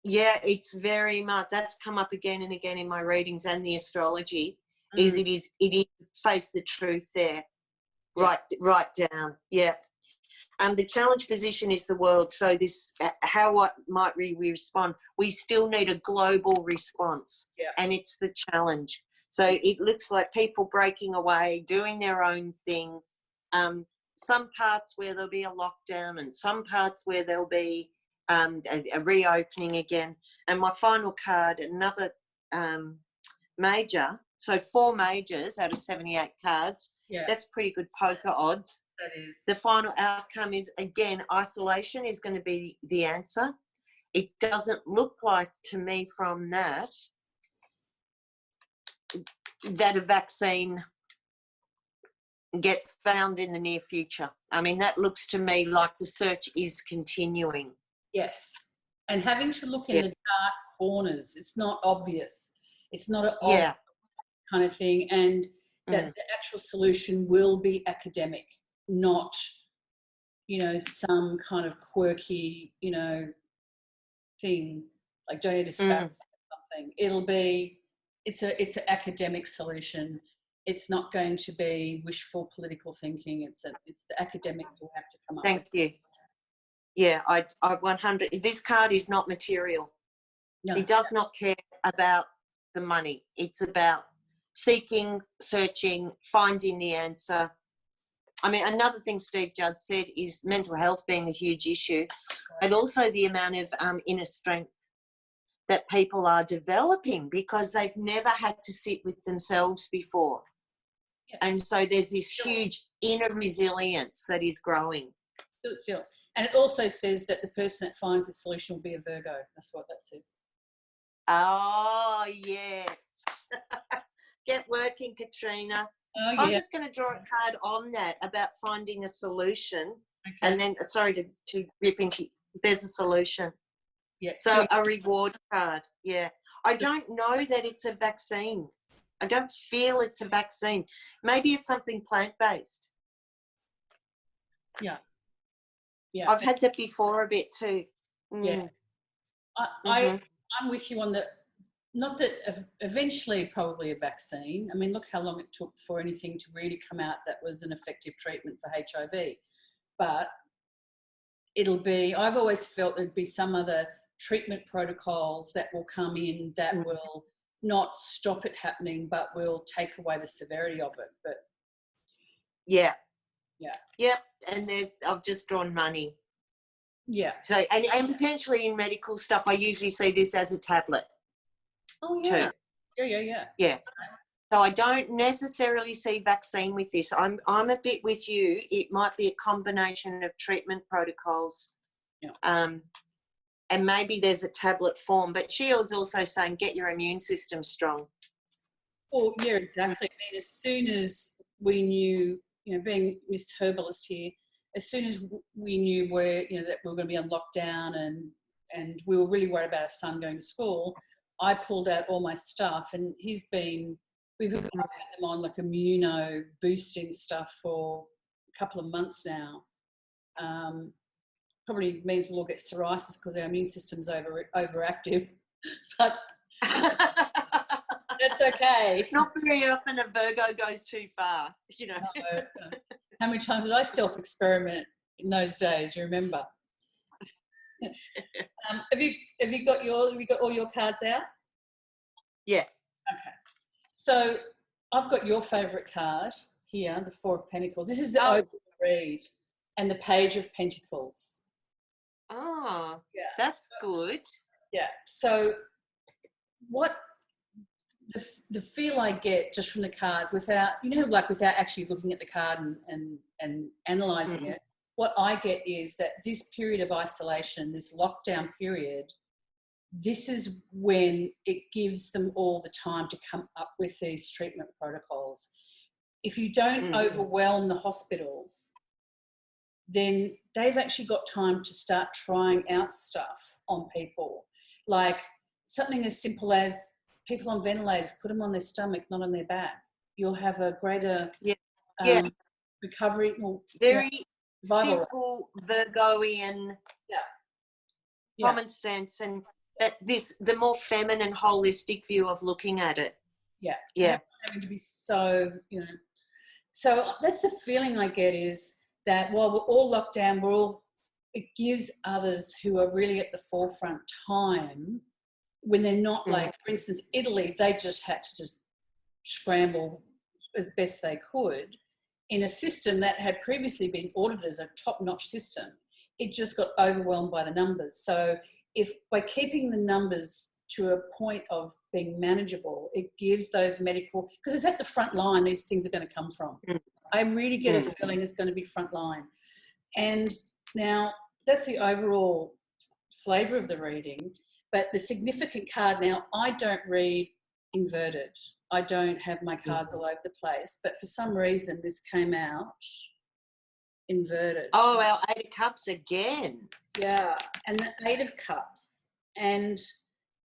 A: Yeah, it's very much, that's come up again and again in my readings and the astrology. It is face the truth there, right down. Yeah. The challenge position is the world. So this, how might we respond? We still need a global response, and it's the challenge. So it looks like people breaking away, doing their own thing. Some parts where there'll be a lockdown, and some parts where there'll be a reopening again. And my final card, another major. So 4 majors out of 78 cards. Yeah. That's pretty good poker odds.
B: That is.
A: The final outcome is, again, isolation is going to be the answer. It doesn't look like to me from that a vaccine gets found in the near future. I mean, that looks to me like the search is continuing.
B: Yes. And having to look in the dark corners, it's not obvious. It's not an obvious kind of thing. And that the actual solution will be academic, not, some kind of quirky, thing, like don't eat asparagus or something. It'll be, it's an academic solution. It's not going to be wishful political thinking. It's the academics will have to come up with.
A: Thank you. Yeah, I 100. This card is not material. No. It does not care about the money. It's about seeking, searching, finding the answer. I mean, another thing Steve Judd said is mental health being a huge issue, but also the amount of inner strength that people are developing because they've never had to sit with themselves before. Yes. And so there's this huge inner resilience that is growing.
B: Still. And it also says that the person that finds the solution will be a Virgo. That's what that says.
A: Oh, yes. Get working, Katrina. Oh, yeah. I'm just going to draw a card on that about finding a solution. Okay. And then, sorry to rip into, there's a solution. Yeah. So a reward card. Yeah. I don't know that it's a vaccine. I don't feel it's a vaccine. Maybe it's something plant-based.
B: Yeah.
A: Yeah. I've had that before a bit too.
B: Yeah. I'm with you on the, not that eventually probably a vaccine. I mean, look how long it took for anything to really come out that was an effective treatment for HIV. But it'll be, I've always felt there'd be some other treatment protocols that will come in that will not stop it happening, but will take away the severity of it. But
A: yeah.
B: Yeah.
A: Yep. And I've just drawn money.
B: Yeah.
A: So, and potentially in medical stuff, I usually see this as a tablet.
B: Oh, yeah.
A: Too.
B: Yeah.
A: Yeah. So I don't necessarily see vaccine with this. I'm a bit with you. It might be a combination of treatment protocols.
B: Yeah.
A: And maybe there's a tablet form. But she was also saying get your immune system strong.
B: Well, yeah, exactly. I mean, as soon as we knew, being Miss Herbalist here, as soon as we knew that we were going to be on lockdown and we were really worried about our son going to school, I pulled out all my stuff, and he's been I've had them on like immuno boosting stuff for a couple of months now. Probably means we'll all get psoriasis because our immune system's overactive, but that's okay.
A: Not very often a Virgo goes too far, you know.
B: No. How many times did I self-experiment in those days? You remember? Have you got all your cards out?
A: Yes.
B: Okay. So I've got your favourite card here, the Four of Pentacles. This is the open read, and the Page of Pentacles.
A: Oh,
B: yeah,
A: that's good.
B: Yeah. So what the feel I get just from the cards without actually looking at the card and analysing it, what I get is that this period of isolation, this lockdown period, this is when it gives them all the time to come up with these treatment protocols. If you don't overwhelm the hospitals, then they've actually got time to start trying out stuff on people. Like something as simple as people on ventilators, put them on their stomach, not on their back. You'll have a greater recovery. Well,
A: very simple Virgoian common sense, and that the more feminine, holistic view of looking at it. Yeah.
B: Having to be so, So that's the feeling I get, is that while we're all locked down, it gives others who are really at the forefront time when they're not like, for instance, Italy, they just had to just scramble as best they could in a system that had previously been audited as a top-notch system. It just got overwhelmed by the numbers. So if by keeping the numbers to a point of being manageable, it gives those medical, because it's at the front line these things are going to come from. I really get a feeling it's going to be front line. And now that's the overall flavour of the reading. But the significant card now, I don't read inverted. I don't have my cards all over the place. But for some reason, this came out inverted.
A: Oh, our Eight of Cups again.
B: Yeah, and the Eight of Cups, and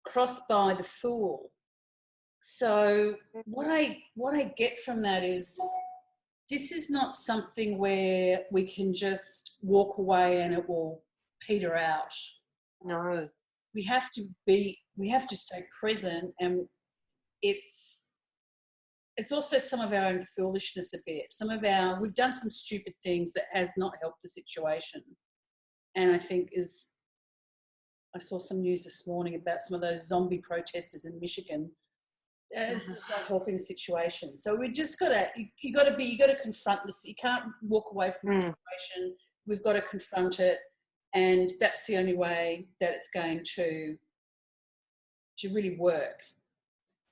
B: crossed by the Fool. So what I get from that is, this is not something where we can just walk away and it will peter out.
A: No.
B: We have to stay present, and it's also some of our own foolishness a bit. We've done some stupid things that has not helped the situation. And I think I saw some news this morning about some of those zombie protesters in Michigan. It's just not helping the situation. So we just you got to confront this. You can't walk away from the situation. We've got to confront it. And that's the only way that it's going to really work.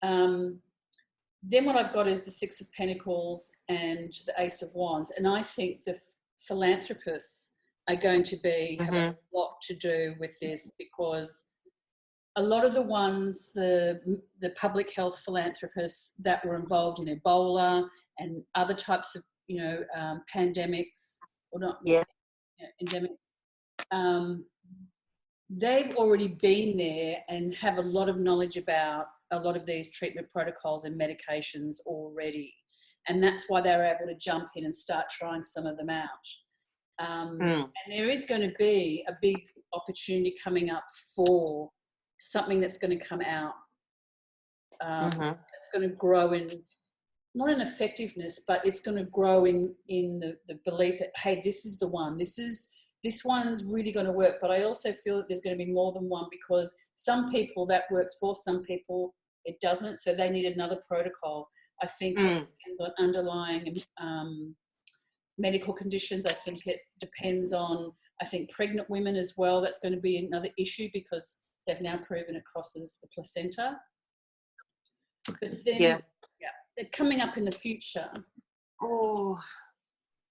B: Then what I've got is the Six of Pentacles and the Ace of Wands. And I think the philanthropists are going to have a lot to do with this, because a lot of the ones, the public health philanthropists that were involved in Ebola and other types of, pandemics, or not endemics, they've already been there and have a lot of knowledge about a lot of these treatment protocols and medications already. And that's why they're able to jump in and start trying some of them out. And there is going to be a big opportunity coming up for something that's going to come out. That's going to grow in, not in effectiveness, but it's going to grow in the belief that, hey, this is the one. This one's really going to work. But I also feel that there's going to be more than one, because some people that works for, some people it doesn't. So they need another protocol. I think it depends on underlying medical conditions. I think it depends on, pregnant women as well. That's going to be another issue, because they've now proven it crosses the placenta. But then, they're coming up in the future.
A: Oh,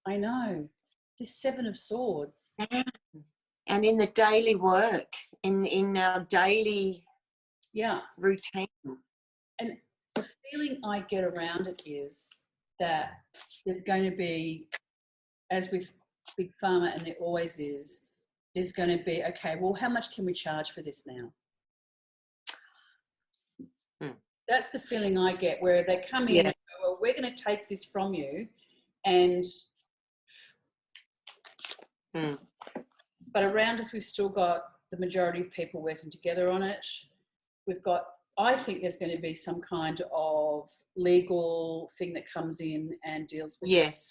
B: I know. This Seven of Swords.
A: And in the daily work, in our daily routine.
B: And the feeling I get around it is that there's going to be, as with Big Pharma, and there always is, there's going to be, okay, well, how much can we charge for this now? That's the feeling I get, where they come in and go, well, we're going to take this from you, and but around us we've still got the majority of people working together on it. We've got, I think there's going to be some kind of legal thing that comes in and deals with it.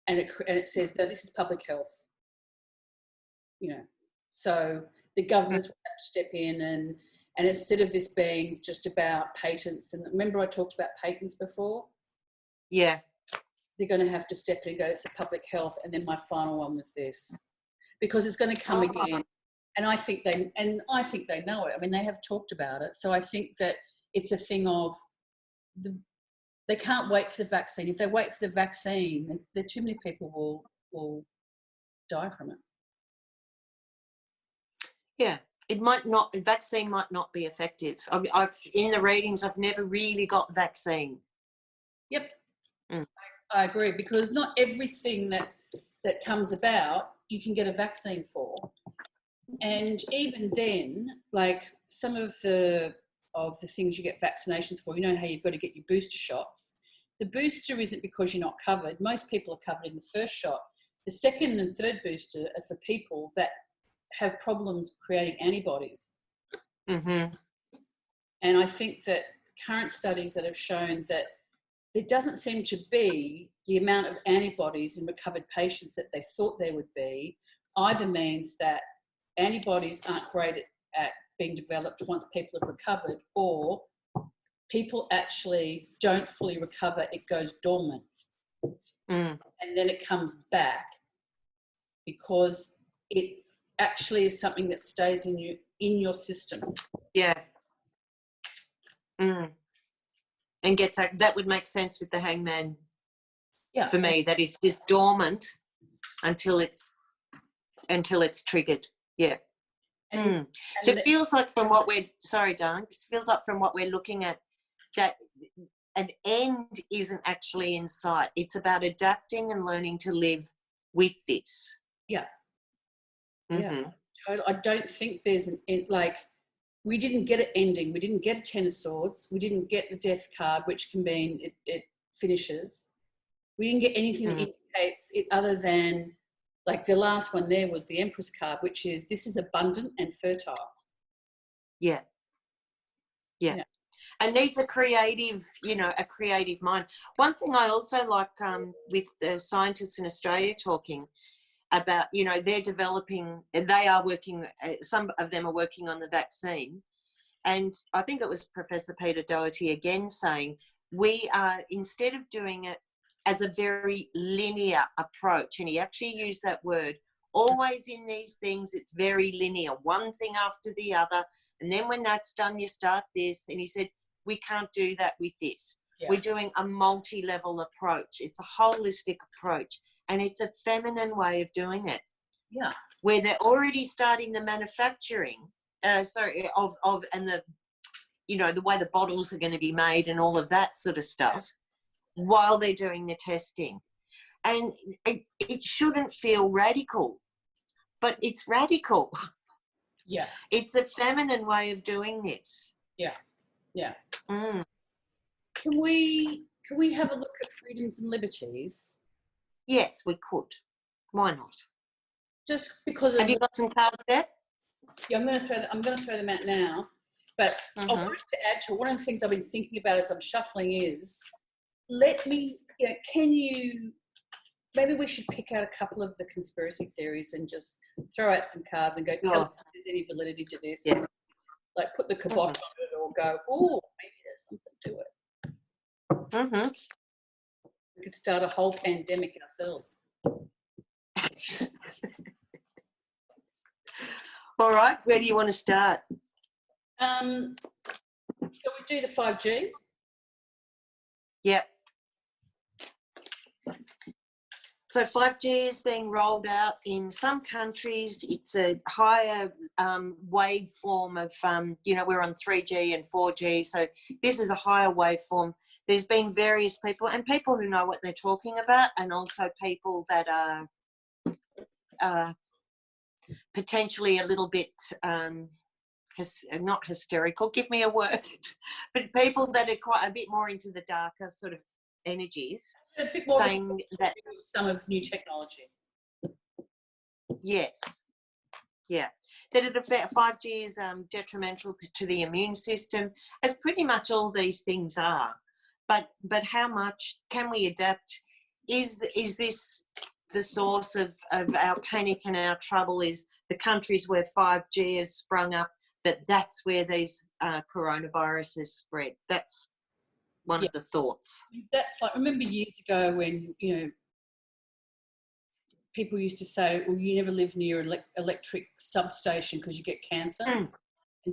B: And it says, no, this is public health. You know, so the governments will have to step in, and instead of this being just about patents, and remember I talked about patents before?
A: Yeah.
B: They're going to have to step in and go, it's a public health, and then my final one was this. Because it's going to come again. And I think they know it. I mean, they have talked about it. So I think that it's a thing of they can't wait for the vaccine. If they wait for the vaccine, there too many people will die from it.
A: Yeah, it might not. The vaccine might not be effective. I mean, in the readings, I've never really got vaccine.
B: Yep, I agree, because not everything that comes about you can get a vaccine for. And even then, like some of the things you get vaccinations for, you know how you've got to get your booster shots. The booster isn't because you're not covered. Most people are covered in the first shot. The second and third booster are for people that have problems creating antibodies. And I think that current studies that have shown that there doesn't seem to be the amount of antibodies in recovered patients that they thought there would be, either means that antibodies aren't great at being developed once people have recovered, or people actually don't fully recover, it goes dormant. And then it comes back because it actually is something that stays in your system.
A: Yeah. And gets that would make sense with the hangman. Yeah. For me, that is just dormant until it's triggered. Yeah. So it feels like from what we're it feels like from what we're looking at that an end isn't actually in sight. It's about adapting and learning to live with this. Yeah.
B: Yeah. I don't think there's an end, like we didn't get an ending. We didn't get a Ten of Swords. We didn't get the Death card, which can mean it finishes. We didn't get anything that indicates it other than, like the last one there was the Empress card, which is this is abundant and fertile. Yeah.
A: And needs a creative mind. One thing I also like with the scientists in Australia talking about, they're developing, they are working, some of them are working on the vaccine. And I think it was Professor Peter Doherty again saying, we are, instead of doing it as a very linear approach, and he actually used that word, always in these things, it's very linear, one thing after the other. And then when that's done, you start this. And he said, we can't do that with this. Yeah. We're doing a multi-level approach. It's a holistic approach. And it's a feminine way of doing it. Yeah. Where they're already starting the manufacturing, and the, the way the bottles are going to be made and all of that sort of stuff while they're doing the testing. And it shouldn't feel radical, but it's radical. Yeah. It's a feminine way of doing this. Yeah. Yeah.
B: Can we have a look at freedoms and liberties?
A: Yes, we could. Why not?
B: Just because of
A: Have you got some cards there?
B: Yeah, I'm going to throw them out now. But I wanted to add to one of the things I've been thinking about as I'm shuffling is, maybe we should pick out a couple of the conspiracy theories and just throw out some cards and go, tell us if there's any validity to this. Yeah. Like put the kibosh on it, or go, oh, maybe there's something to it. We could start a whole pandemic ourselves.
A: All right, where do you want to start?
B: Shall we do the 5G?
A: Yep. So 5G is being rolled out in some countries. It's a higher waveform of, we're on 3G and 4G. So this is a higher waveform. There's been various people who know what they're talking about, and also people that are potentially a little bit not hysterical, give me a word, but people that are quite a bit more into the darker sort of energies,
B: A bit more
A: saying that
B: some of new technology.
A: yes, yeah, that it affect 5G is detrimental to the immune system, as pretty much all these things are. But how much can we adapt? Is this the source of our panic and our trouble? Is the countries where 5G has sprung up, that's where these coronaviruses spread? That's one of the thoughts.
B: That's like, remember years ago when, you know, people used to say, well, you never live near an electric substation because you get cancer. And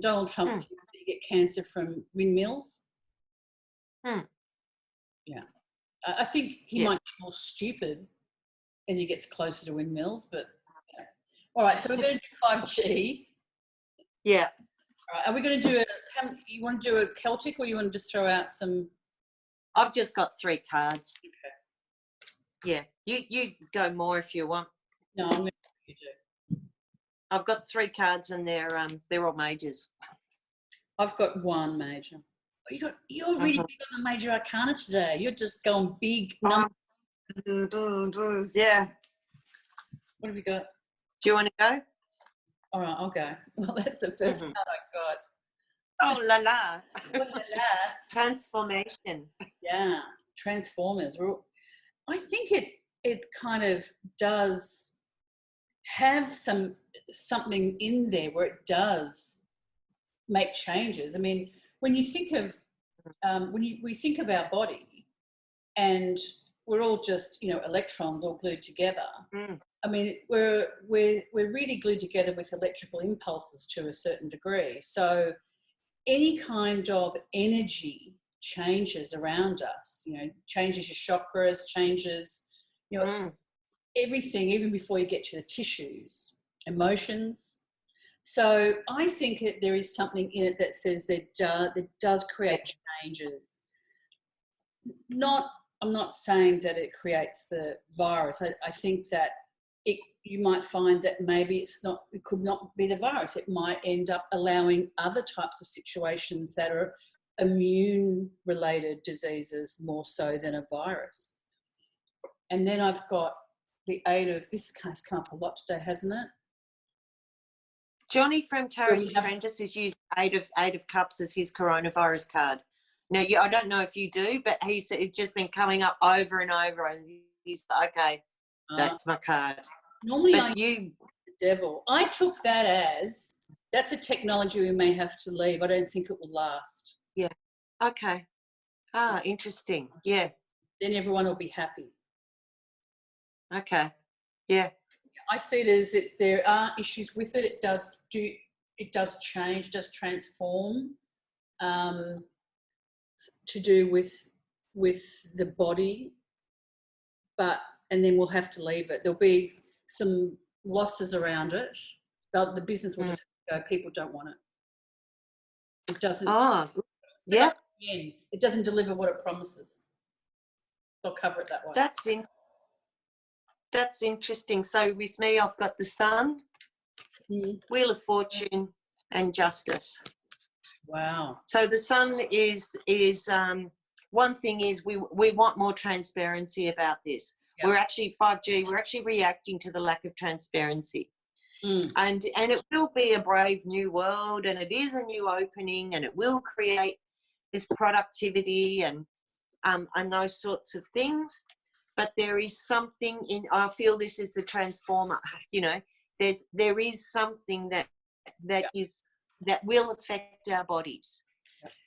B: Donald Trump thinks that you get cancer from windmills. Yeah. I think he might be more stupid as he gets closer to windmills, but yeah. All right, so we're going to do 5G.
A: Yeah.
B: All right, are we going to do you want to do a Celtic, or you want to just throw out some?
A: I've just got 3 cards.
B: Okay.
A: Yeah, you go more if you want.
B: No, I'm going to let you do.
A: I've got 3 cards and they're all majors.
B: I've got 1 major. You're really big on the major arcana today. You're just going big numbers.
A: Yeah.
B: What have you got?
A: Do you want to go?
B: All right, I'll go. Well, that's the first card I got.
A: Oh la la.
B: Oh, la la.
A: Transformation.
B: Yeah, Transformers. I think it kind of does have something in there where it does make changes. I mean, when you think of we think of our body, and we're all just, you know, electrons all glued together. I mean, we're really glued together with electrical impulses to a certain degree. So any kind of energy changes around us, you know, changes your chakras, changes, you know, everything, even before you get to the tissues, emotions. So I think there is something in it that says that does create changes. I'm not saying that it creates the virus. I think that you might find that maybe it could not be the virus. It might end up allowing other types of situations that are immune-related diseases more so than a virus. And then I've got the 8 of, this has come up a lot today, hasn't it?
A: Johnny from Tarot's Apprentice is using 8 of Cups as his coronavirus card. Now, I don't know if you do, but it's just been coming up over and over, and he's okay. That's my card.
B: Normally, the devil. I took that as that's a technology we may have to leave. I don't think it will last.
A: Yeah. Okay. Ah, interesting. Yeah.
B: Then everyone will be happy.
A: Okay. Yeah.
B: I see it as there are issues with it. It does change, does transform, to do with the body, and then we'll have to leave it. There'll be some losses around it. The business will just go, people don't want it. It doesn't.
A: Oh, yeah.
B: It doesn't deliver what it promises. They'll cover it that way.
A: That's interesting. So with me, I've got the Sun, Wheel of Fortune, and Justice.
B: Wow.
A: So the Sun is one thing is we want more transparency about this. Yep. We're actually 5G. We're actually reacting to the lack of transparency, and it will be a brave new world, and it is a new opening, and it will create this productivity and those sorts of things. But there is something I feel this is the transformer. You know, there is something that will affect our bodies.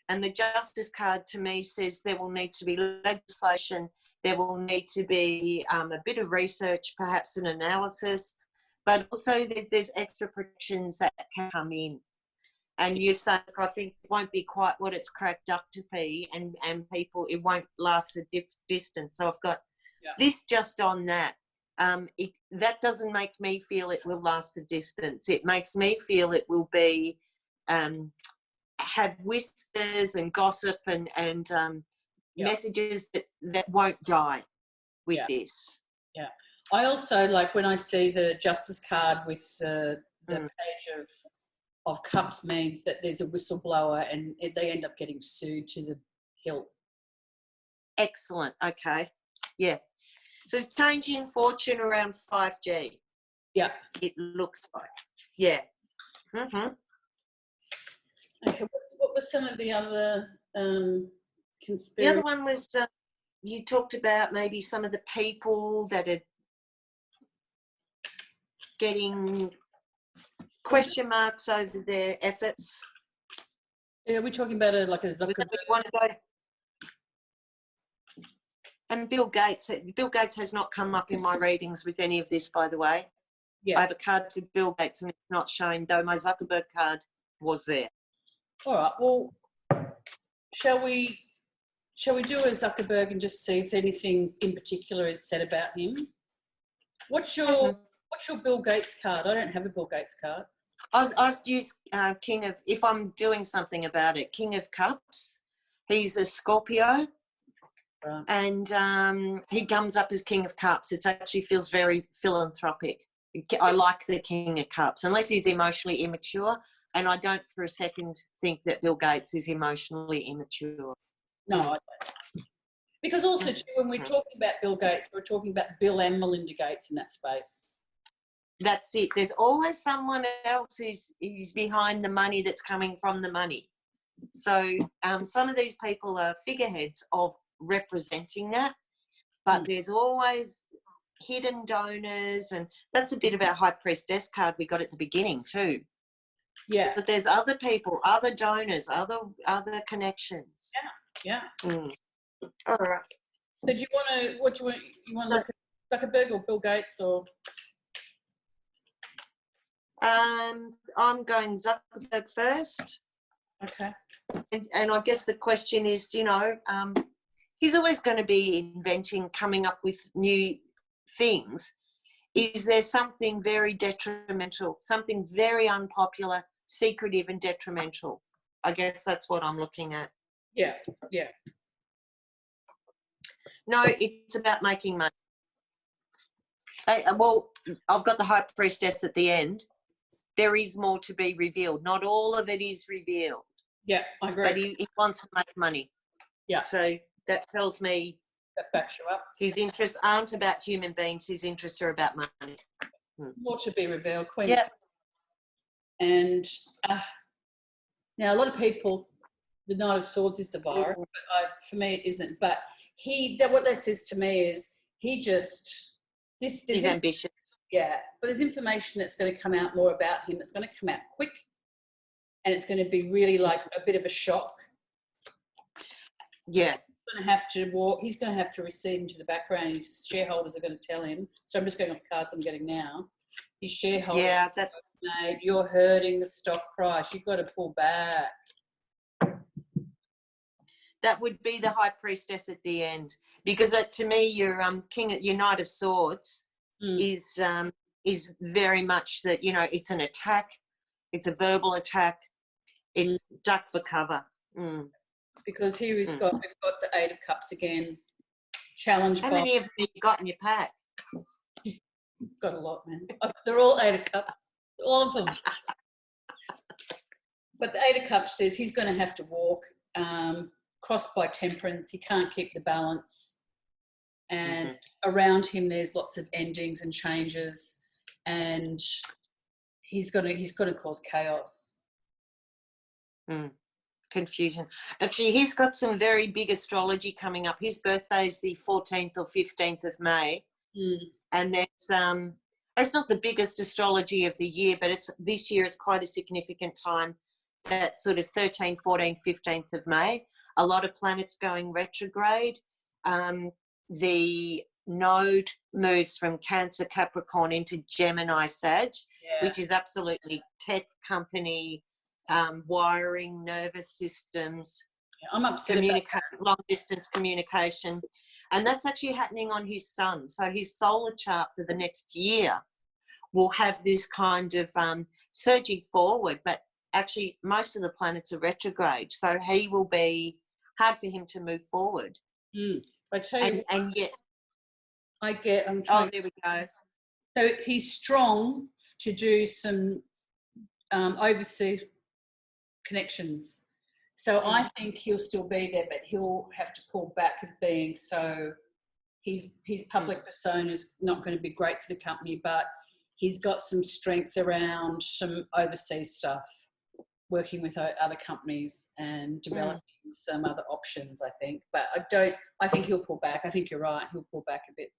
A: And the Justice card to me says there will need to be legislation, there will need to be a bit of research, perhaps an analysis, but also that there's extra protections that can come in. And you say, I think it won't be quite what it's cracked up to be, and people, it won't last the distance. So I've got this just on that. That doesn't make me feel it will last the distance. It makes me feel it will be have whispers and gossip and messages that won't die with this.
B: Yeah. I also like when I see the Justice card with the page of of cups means that there's a whistleblower and they end up getting sued to the hilt.
A: Excellent. Okay. Yeah. So it's changing fortune around 5G.
B: Yeah.
A: It looks like. Yeah. Mm-hmm.
B: Okay. What were some of the other conspiracy?
A: The other one was you talked about maybe some of the people that are getting question marks over their efforts.
B: Are we talking about like a Zuckerberg?
A: Want to go? And Bill Gates. Bill Gates has not come up in my readings with any of this, by the way.
B: Yeah.
A: I have a card for Bill Gates and it's not showing, though my Zuckerberg card was there.
B: All right. Well, shall we do a Zuckerberg and just see if anything in particular is said about him? What's your Bill Gates card? I don't have a Bill Gates card.
A: I'd use King of, if I'm doing something about it, King of Cups. He's a Scorpio.
B: Right.
A: And he comes up as King of Cups. It actually feels very philanthropic. I like the King of Cups, unless he's emotionally immature. And I don't for a second think that Bill Gates is emotionally immature.
B: No, I don't. Because also, too, when we're talking about Bill Gates, we're talking about Bill and Melinda Gates in that space.
A: That's it. There's always someone else who's behind the money that's coming from the money. So some of these people are figureheads of representing that, but there's always hidden donors, and that's a bit of our High Priestess card we got at the beginning too.
B: Yeah.
A: But there's other people, other donors, other connections.
B: Yeah.
A: All right.
B: So do you want to, you want to look at Zuckerberg or Bill Gates or?
A: I'm going Zuckerberg first.
B: Okay.
A: And I guess the question is, he's always going to be inventing, coming up with new things. Is there something very detrimental, something very unpopular, secretive and detrimental? I guess that's what I'm looking at.
B: Yeah.
A: No, it's about making money. Well, I've got the High Priestess at the end. There is more to be revealed. Not all of it is revealed.
B: Yeah, I agree.
A: But he wants to make money.
B: Yeah.
A: So that tells me
B: that backs you up.
A: His interests aren't about human beings. His interests are about money.
B: More to be revealed, Queen.
A: Yeah.
B: And now a lot of people, the Knight of Swords is the virus, but for me it isn't. But what that says to me is he's
A: ambitious.
B: Yeah, but there's information that's going to come out more about him. That's going to come out quick, and it's going to be really like a bit of a shock.
A: Yeah.
B: He's going to have to recede into the background. His shareholders are going to tell him. So I'm just going off cards I'm getting now. His shareholders, mate, you're hurting the stock price. You've got to pull back.
A: That would be the High Priestess at the end, because to me, your your Knight of Swords is very much that, it's an attack, it's a verbal attack, it's duck for cover.
B: Because here we've got the Eight of Cups again, challenged by.
A: How many of them you got in your pack?
B: Got a lot, man. They're all Eight of Cups, all of them. But the Eight of Cups says he's going to have to walk, crossed by temperance. He can't keep the balance, and around him there's lots of endings and changes, and he's going to cause chaos.
A: Confusion. Actually, he's got some very big astrology coming up. His birthday is the 14th or 15th of May. And that's it's not the biggest astrology of the year, but this year it's quite a significant time. That sort of 13th, 14th, 15th of May. A lot of planets going retrograde. The node moves from Cancer, Capricorn into Gemini, Sag, which is absolutely tech company, wiring, nervous systems.
B: I'm upset about
A: long distance communication, and that's actually happening on his sun. So his solar chart for the next year will have this kind of surging forward, but actually most of the planets are retrograde, so he will be hard for him to move forward.
B: I tell you,
A: and yet
B: I'm trying.
A: Oh, there we go.
B: So he's strong to do some overseas connections. So I think he'll still be there, but he'll have to pull back as being so. His public persona is not going to be great for the company, but he's got some strength around some overseas stuff, working with other companies and developing some other options, I think. But I think he'll pull back. I think you're right. He'll pull back a bit.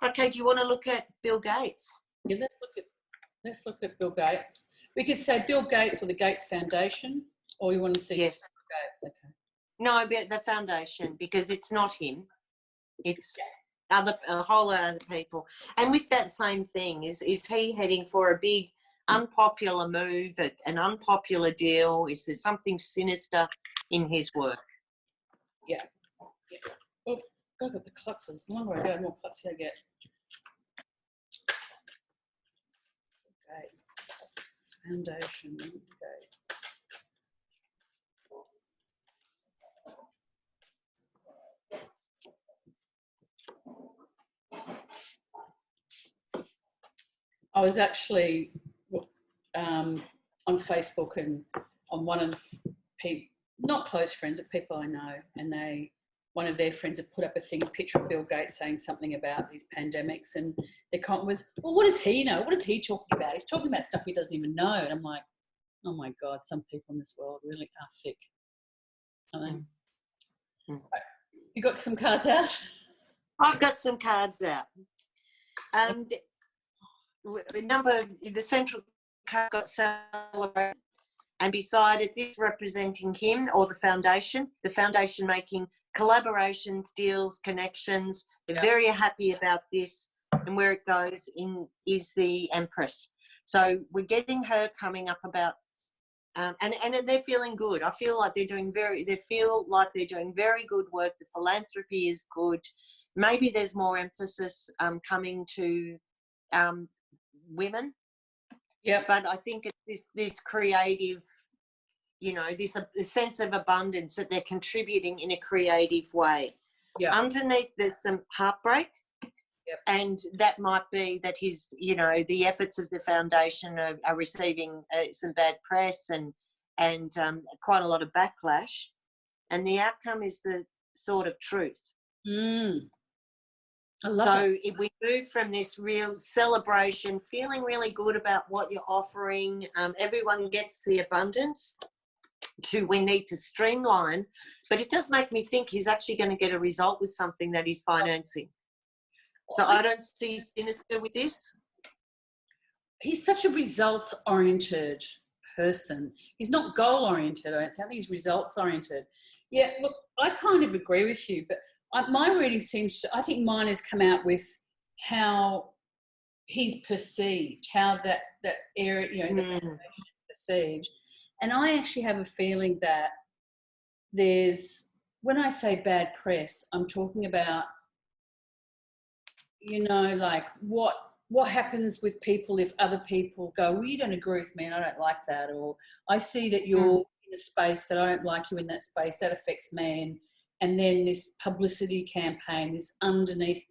A: Okay, do you want to look at Bill Gates?
B: Yeah, let's look at Bill Gates. We could say Bill Gates or the Gates Foundation, or you want to see
A: Yes.
B: Bill Gates? Okay.
A: No, but the foundation, because it's not him. It's a whole lot of other people. And with that same thing, is he heading for a big unpopular move, an unpopular deal? Is there something sinister in his work?
B: Yeah. Oh, God, got the klutzes. The longer I go, more klutzy I get. Gates Foundation. Gates. I was actually on Facebook and on one of people, not close friends, but people I know, and one of their friends had put up a picture of Bill Gates saying something about these pandemics, and their comment was, well, what does he know? What is he talking about? He's talking about stuff he doesn't even know. And I'm like, oh my God, some people in this world really are thick. You got some cards out?
A: I've got some cards out. The central card got celebrated, and beside it, this representing him or the foundation making collaborations, deals, connections. They're very happy about this, and where it goes in is the Empress. So we're getting her coming up about, and they're feeling good. I feel like they're doing very good work. The philanthropy is good. Maybe there's more emphasis coming to women.
B: Yeah.
A: But I think it's this creative, this sense of abundance that they're contributing in a creative way.
B: Yeah.
A: Underneath, there's some heartbreak.
B: Yep.
A: And that might be that the efforts of the foundation are receiving some bad press and quite a lot of backlash. And the outcome is the sort of truth.
B: I love it.
A: So if we move from this real celebration, feeling really good about what you're offering, everyone gets the abundance, to we need to streamline. But it does make me think he's actually going to get a result with something that he's financing. So I don't see sinister with this.
B: He's such a results-oriented person. He's not goal-oriented. I don't think he's results-oriented. Yeah, look, I kind of agree with you, but my reading I think mine has come out with how he's perceived, how that area, the foundation is perceived. And I actually have a feeling that when I say bad press, I'm talking about, like what happens with people if other people go, well, you don't agree with me and I don't like that, or I see that you're in a space that I don't like you in that space, that affects me. And then this publicity campaign, this underneath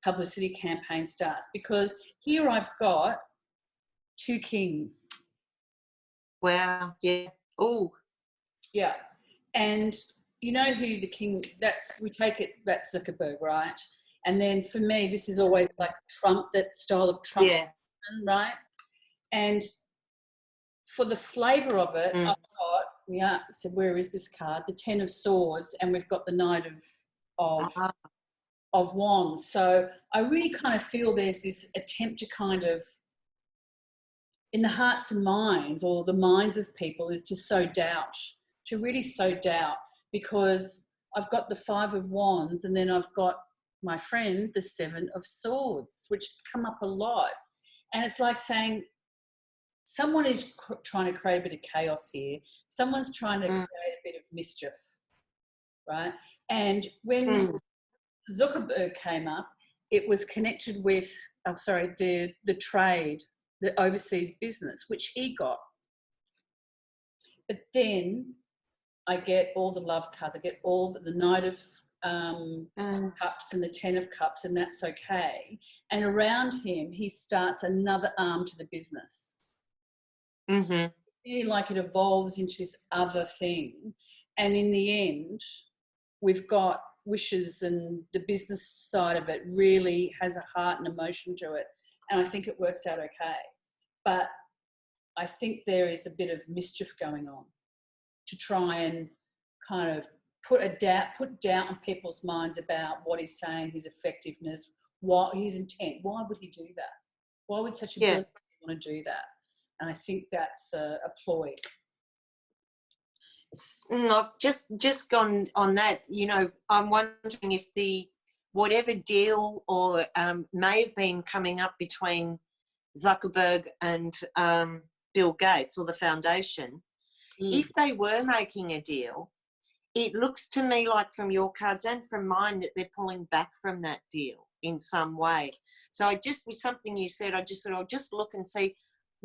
B: publicity campaign starts, because here I've got 2 kings.
A: Wow. Yeah. Oh.
B: Yeah. And you know who the king, that's Zuckerberg, right? And then for me, this is always like Trump, that style of Trump, right? And for the flavour of it, I've got, so where is this card? The 10 of Swords, and we've got the Knight of Wands. So I really kind of feel there's this attempt to kind of, in the hearts and minds, or the minds of people, is to sow doubt, to really sow doubt, because I've got the 5 of Wands, and then I've got my friend, the 7 of Swords, which has come up a lot. And it's like saying, someone is trying to create a bit of chaos here. Someone's trying to create a bit of mischief, right? And when Zuckerberg came up, it was connected with, the trade, the overseas business, which he got. But then I get all the love cards. I get all the Knight of Cups and the Ten of Cups, and that's okay. And around him, he starts another arm to the business.
A: Mm-hmm.
B: Like it evolves into this other thing. And in the end, we've got wishes, and the business side of it really has a heart and emotion to it. And I think it works out okay. But I think there is a bit of mischief going on to try and kind of put doubt on people's minds about what he's saying, his effectiveness, what his intent. Why would he do that? Why would such a brilliant person want to do that? And I think that's a ploy.
A: I've just gone on that. I'm wondering if whatever deal or may have been coming up between Zuckerberg and Bill Gates or the foundation, if they were making a deal, it looks to me like from your cards and from mine that they're pulling back from that deal in some way. So with something you said, I just said, I'll just look and see,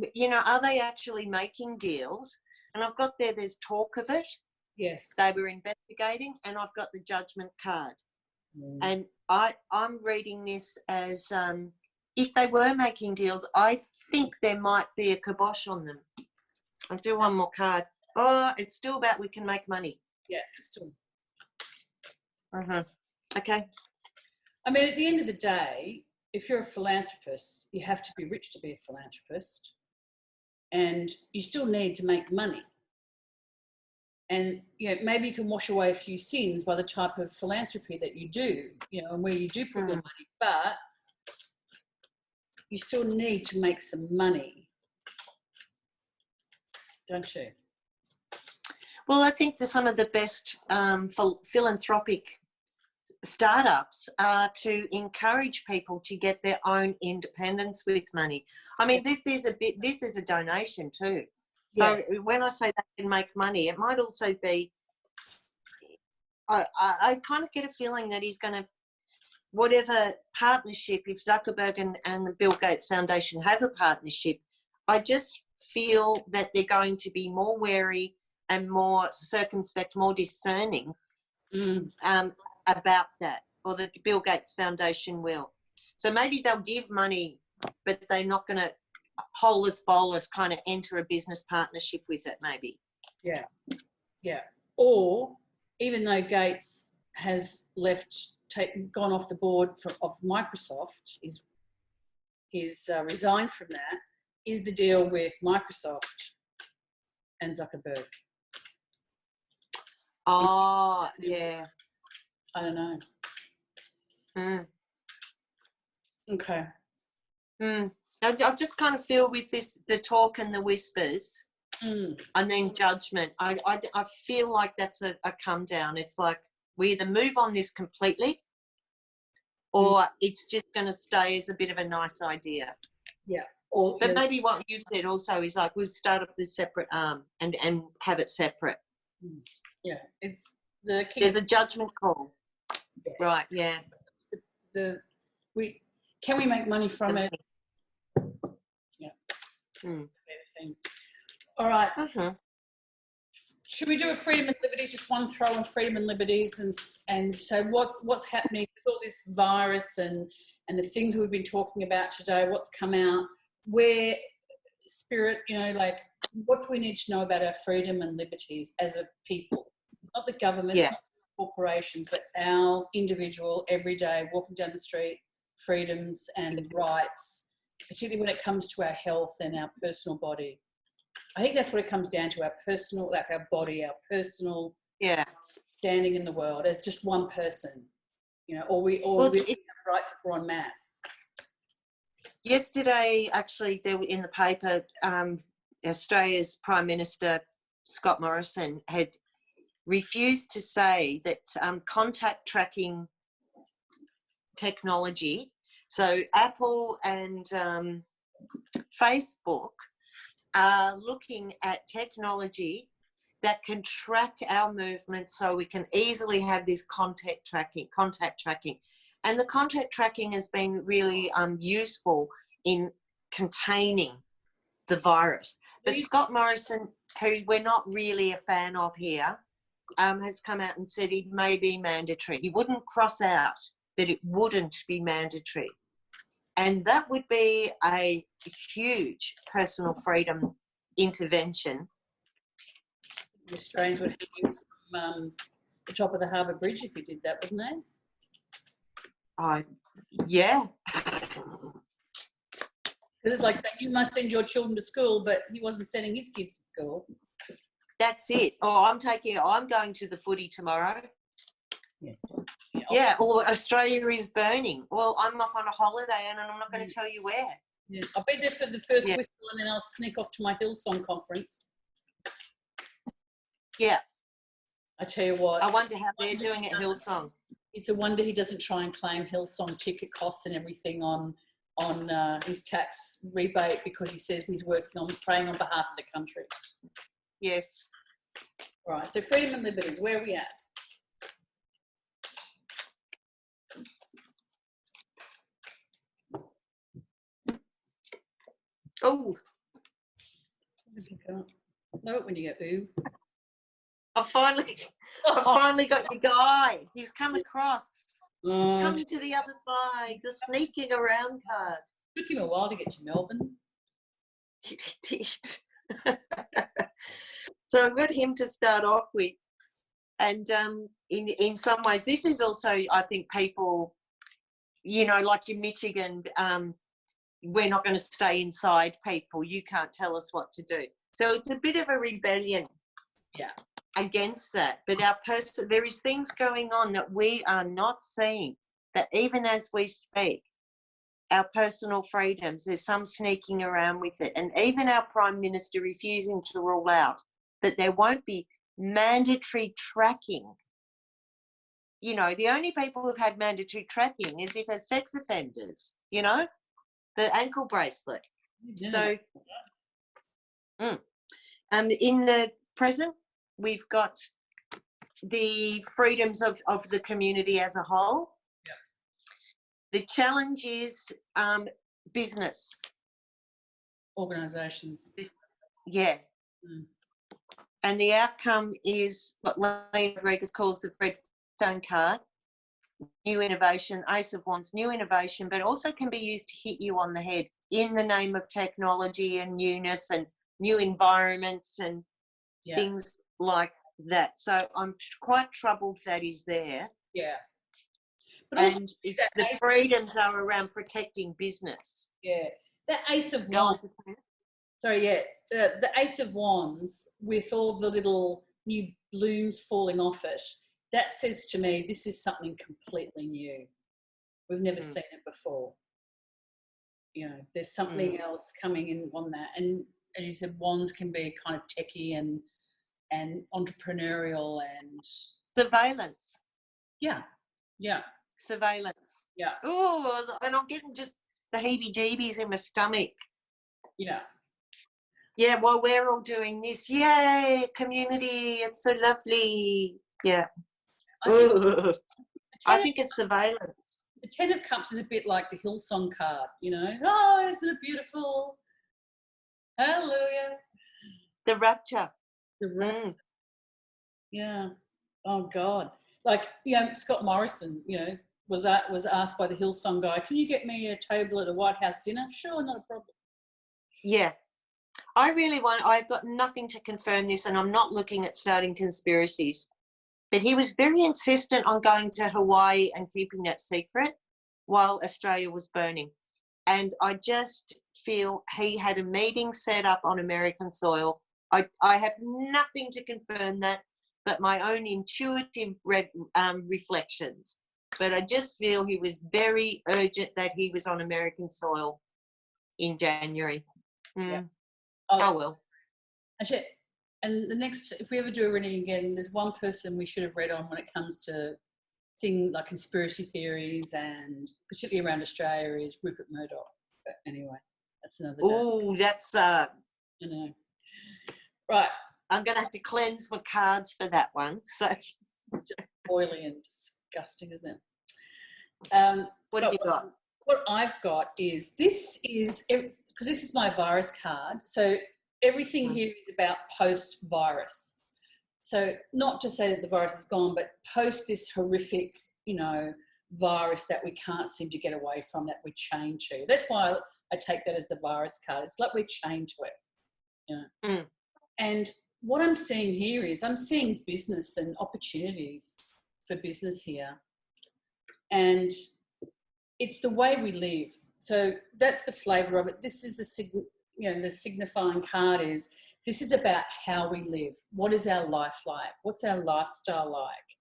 A: are they actually making deals? And I've got there's talk of it.
B: Yes.
A: They were investigating, and I've got the judgment card. And I'm reading this as if they were making deals, I think there might be a kibosh on them. I'll do one more card. Oh, it's still about we can make money.
B: Yeah, still.
A: Okay.
B: I mean, at the end of the day, if you're a philanthropist, you have to be rich to be a philanthropist. And you still need to make money. And, maybe you can wash away a few sins by the type of philanthropy that you do, and where you do put your money. But you still need to make some money, don't you?
A: Well, I think that some of the best philanthropic startups are to encourage people to get their own independence with money. I mean, this is a donation too. So when I say they can make money, it might also be, I kind of get a feeling that he's going to, whatever partnership, if Zuckerberg and the Bill Gates Foundation have a partnership, I just feel that they're going to be more wary and more circumspect, more discerning about that, or the Bill Gates Foundation will. So maybe they'll give money, but they're not going to holeless bowless kind of enter a business partnership with it, maybe.
B: Yeah. Or even though Gates has gone off the board of Microsoft, he's resigned from that, is the deal with Microsoft and Zuckerberg.
A: Oh, yeah.
B: I don't know. Okay.
A: I just kind of feel with the talk and the whispers and then judgment, I feel like that's a come down. It's like we either move on this completely or it's just going to stay as a bit of a nice idea.
B: Yeah.
A: But maybe what you've said also is like we'll start up this separate arm and have it separate.
B: Yeah. It's
A: there's a judgment call. Yeah. Right, yeah.
B: Can we make money from it? Yeah. All right. Should we do a freedom and liberties? Just one throw on freedom and liberties, and so what's happening with all this virus and the things we've been talking about today? What's come out? Where spirit, like what do we need to know about our freedom and liberties as a people? Not the government, not corporations, but our individual, everyday, walking down the street, freedoms and rights, particularly when it comes to our health and our personal body. I think that's what it comes down to, our personal, like our body, our personal standing in the world as just one person, or we have rights if we're en masse.
A: Yesterday, actually, there were in the paper, Australia's Prime Minister, Scott Morrison, had refused to say that contact tracking technology, so Apple and Facebook are looking at technology that can track our movements so we can easily have this contact tracking. And the contact tracking has been really useful in containing the virus. But Scott Morrison, who we're not really a fan of here, has come out and said it may be mandatory. He wouldn't cross out that it wouldn't be mandatory. And that would be a huge personal freedom intervention.
B: The Australians would hang from the top of the Harbour Bridge if he did that, wouldn't they?
A: Yeah.
B: Because it's like saying you must send your children to school, but he wasn't sending his kids to school.
A: That's it. Oh, I'm going to the footy tomorrow.
B: Yeah.
A: Or Australia is burning. Well, I'm off on a holiday and I'm not going to tell you where.
B: Yeah. I'll be there for the first whistle and then I'll sneak off to my Hillsong conference.
A: Yeah.
B: I tell you what.
A: I wonder how they're doing at Hillsong.
B: It's a wonder he doesn't try and claim Hillsong ticket costs and everything on his tax rebate, because he says he's working on praying on behalf of the country.
A: Yes.
B: All right. So freedom and liberties, where are we at?
A: Oh.
B: Love it when you get boo.
A: I finally got your guy. He's come across. Come to the other side. The sneaking around card.
B: Took him a while to get to Melbourne.
A: It did. So I've got him to start off with. And in some ways, this is also, I think, people, like in Michigan, we're not going to stay inside, people. You can't tell us what to do. So it's a bit of a rebellion against that. But there is things going on that we are not seeing, that even as we speak, our personal freedoms, there's some sneaking around with it. And even our Prime Minister refusing to rule out that there won't be mandatory tracking. The only people who've had mandatory tracking is if they're sex offenders, the ankle bracelet. So in the present, we've got the freedoms of the community as a whole. Yeah. The challenge is business.
B: Organisations.
A: Yeah. Mm. And the outcome is what Lane Rodriguez calls the Redstone card. New innovation, Ace of Wands, new innovation, but also can be used to hit you on the head in the name of technology and newness and new environments and things like that. So I'm quite troubled that is there.
B: Yeah.
A: But and it's the freedoms are around protecting business.
B: Yeah. The Ace of Wands. Sorry, yeah. The Ace of Wands with all the little new blooms falling off it, that says to me this is something completely new. We've never seen it before. There's something else coming in on that. And as you said, wands can be kind of techie and entrepreneurial and
A: surveillance.
B: Yeah.
A: Surveillance.
B: Yeah.
A: Oh, and I'm getting just the heebie-jeebies in my stomach.
B: Yeah.
A: Yeah, well, we're all doing this. Yay, community, it's so lovely. Yeah. I think it's surveillance.
B: The Ten of Cups is a bit like the Hillsong card, Oh, isn't it beautiful? Hallelujah.
A: The rapture.
B: Yeah. Oh, God. Like, Scott Morrison, was asked by the Hillsong guy, can you get me a table at a White House dinner? Sure, not a problem.
A: Yeah. I've got nothing to confirm this, and I'm not looking at starting conspiracies. But he was very insistent on going to Hawaii and keeping that secret while Australia was burning. And I just feel he had a meeting set up on American soil. I have nothing to confirm that, but my own intuitive reflections. But I just feel he was very urgent that he was on American soil in January. Yeah. Oh, well.
B: Actually, and the next, if we ever do a reading again, there's one person we should have read on when it comes to things like conspiracy theories and particularly around Australia is Rupert Murdoch. But anyway, that's another day.
A: Oh, that's...
B: I know. Right.
A: I'm going to have to cleanse my cards for that one. So
B: just oily and disgusting, isn't it?
A: What have you got?
B: What I've got is, because this is my virus card, so everything here is about post-virus. So not to say that the virus is gone, but post this horrific, you know, virus that we can't seem to get away from, that we're chained to. That's why I take that as the virus card. It's like we're chained to it, you know.
A: Mm.
B: And what I'm seeing here is I'm seeing business and opportunities for business here. And it's the way we live. So that's the flavour of it. This is the signifying card is, this is about how we live. What is our life like? What's our lifestyle like?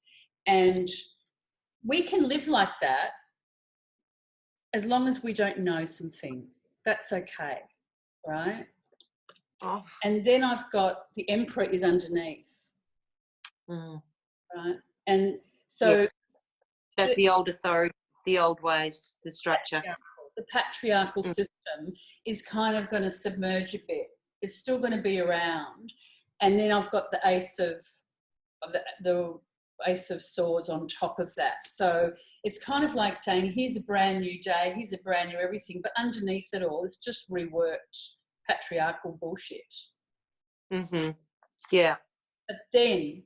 B: And we can live like that as long as we don't know some things. That's okay, right?
A: Oh.
B: And then I've got the Emperor is underneath, right? And so...
A: That's the old authority, the old ways, the structure.
B: The patriarchal system is kind of going to submerge a bit. It's still going to be around. And then I've got the Ace of the Ace of Swords on top of that. So it's kind of like saying, here's a brand new day, here's a brand new everything, but underneath it all, it's just reworked patriarchal bullshit.
A: Mm-hmm. Yeah.
B: But then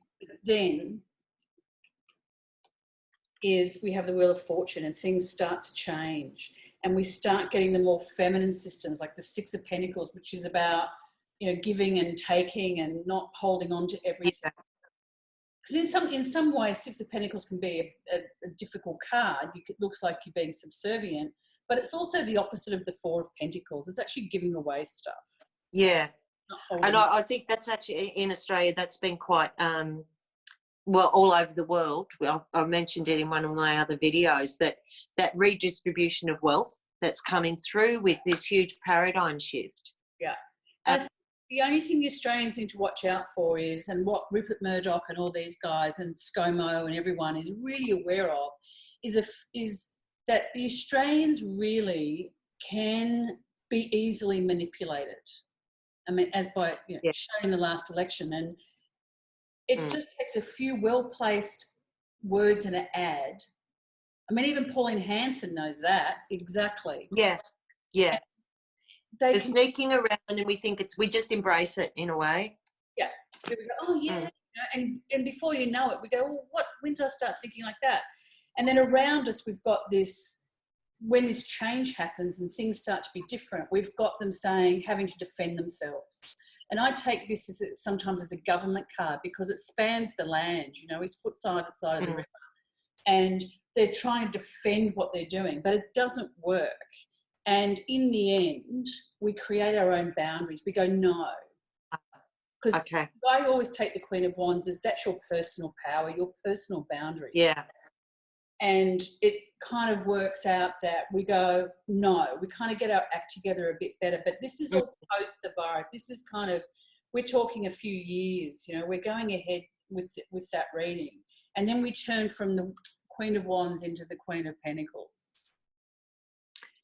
B: is we have the Wheel of Fortune and things start to change, and we start getting the more feminine systems like the Six of Pentacles, which is about, you know, giving and taking and not holding on to everything. Because in some ways, Six of Pentacles can be a difficult card. It looks like you're being subservient, but it's also the opposite of the Four of Pentacles. It's actually giving away stuff.
A: Yeah. And I think that's actually, in Australia, that's been quite, well, all over the world. I mentioned it in one of my other videos, that redistribution of wealth that's coming through with this huge paradigm shift.
B: Yeah. The only thing the Australians need to watch out for is, and what Rupert Murdoch and all these guys and ScoMo and everyone is really aware of, is that the Australians really can be easily manipulated. I mean, as by shown in the last election, and it just takes a few well-placed words in an ad. I mean, even Pauline Hanson knows that exactly.
A: Yeah, yeah. They're sneaking around, and we think we just embrace it in a way.
B: Yeah. We go, oh yeah, and before you know it, we go, well, what? When did I start thinking like that? And then around us, we've got this. When this change happens and things start to be different, we've got them having to defend themselves. And I take this sometimes as a government card, because it spans the land. You know, his foot's either side of the river, and they're trying to defend what they're doing, but it doesn't work. And in the end, we create our own boundaries. We go, no. Because I always take the Queen of Wands as that's your personal power, your personal boundaries.
A: Yeah. And
B: it kind of works out that we go, no, we kind of get our act together a bit better. But this is all post the virus. This is kind of, we're talking a few years, you know, we're going ahead with that reading. And then we turn from the Queen of Wands into the Queen of Pentacles.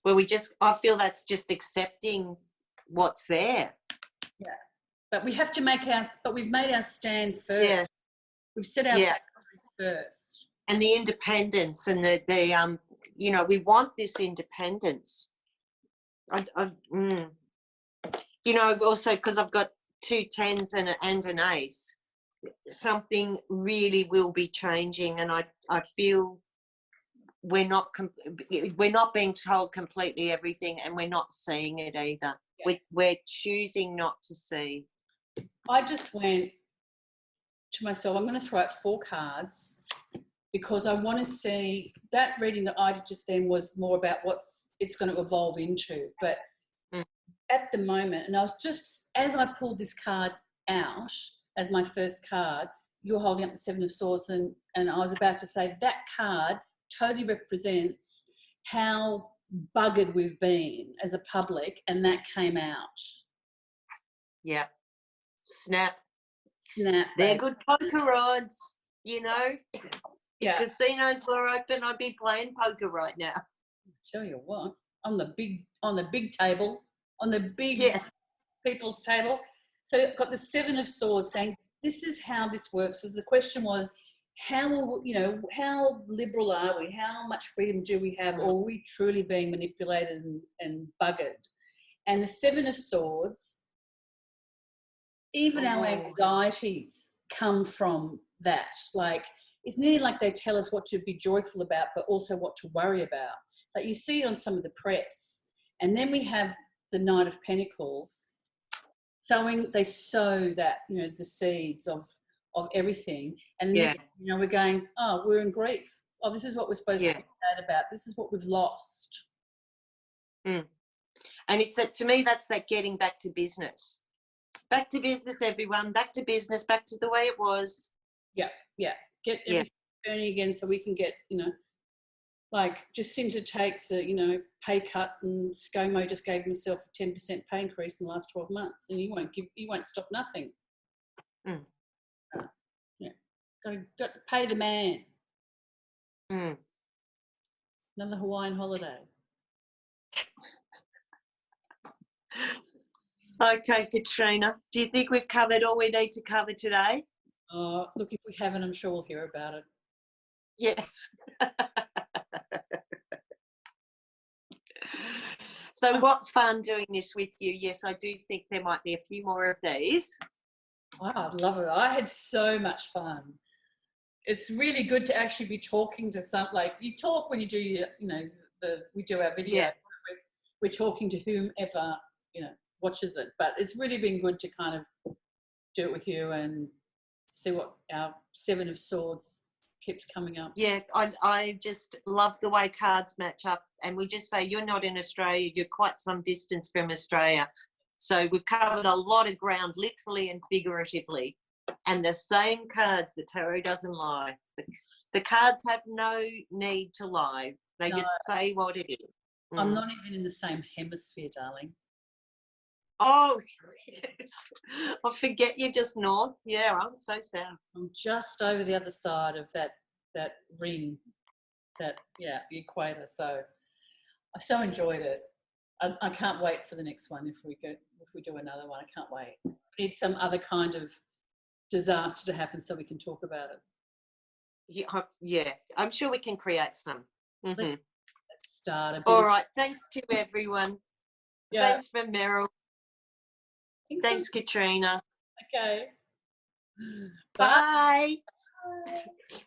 A: Well, I feel that's just accepting what's there.
B: Yeah. But we have to we've made our stand first.
A: Yeah.
B: We've set our boundaries first.
A: And the independence and the you know, we want this independence. You know, also because I've got 2 10s and an ace, something really will be changing, and I feel we're not being told completely everything, and we're not seeing it either. Yeah. We're choosing not to see.
B: I just went to myself, I'm going to throw out 4 cards, because I want to see that reading that I did just then was more about what it's going to evolve into. But at the moment, and I was just, as I pulled this card out as my first card, you were holding up the 7 of Swords, and I was about to say that card totally represents how buggered we've been as a public, and that came out.
A: Yeah. Snap.
B: They're
A: baby. Good poker rods, you know.
B: Yeah.
A: If casinos were open, I'd be playing poker right now.
B: I tell you what, on the big table, on the big people's table. So I've got the 7 of Swords saying this is how this works. So the question was, how liberal are we? How much freedom do we have? Or are we truly being manipulated and buggered? And the 7 of Swords, even our anxieties come from that. Like, it's nearly like they tell us what to be joyful about, but also what to worry about. Like, you see it on some of the press. And then we have the Knight of Pentacles they sow that, you know, the seeds of everything. And
A: Yeah.
B: next, you know, we're going, oh, we're in grief. Oh, this is what we're supposed to be sad about. This is what we've lost.
A: And it's to me, that's that getting back to business. Back to business, everyone. Back to business. Back to the way it was.
B: Yeah. Get everything turning again, so we can get, you know, like Jacinta takes a, you know, pay cut, and ScoMo just gave himself a 10% pay increase in the last 12 months, and he won't stop nothing. Yeah, got to pay the man. Another Hawaiian holiday.
A: Okay, Katrina, do you think we've covered all we need to cover today?
B: Look, if we haven't, I'm sure we'll hear about it.
A: Yes. So what fun doing this with you. Yes, I do think there might be a few more of these.
B: Wow, I'd love it. I had so much fun. It's really good to actually be talking to like you talk when you do, you know, we do our video.
A: Yeah.
B: We're talking to whomever, you know, watches it. But it's really been good to kind of do it with you and see what our Seven of Swords keeps coming up.
A: Yeah, I just love the way cards match up. And we just say, you're not in Australia, you're quite some distance from Australia. So we've covered a lot of ground, literally and figuratively. And the same cards, the tarot doesn't lie. The cards have no need to lie. They just say what it is.
B: I'm not even in the same hemisphere, darling.
A: Oh, yes. I forget you're just north. Yeah, I'm so sad.
B: I'm just over the other side of that ring, the equator. So I so enjoyed it. I can't wait for the next one if we do another one. I can't wait. We need some other kind of disaster to happen so we can talk about it.
A: Yeah, I'm sure we can create some.
B: Let's start.
A: All right, thanks to everyone.
B: Yeah.
A: Thanks for Merryl. Thanks, Katrina.
B: Okay.
A: Bye.
B: Bye.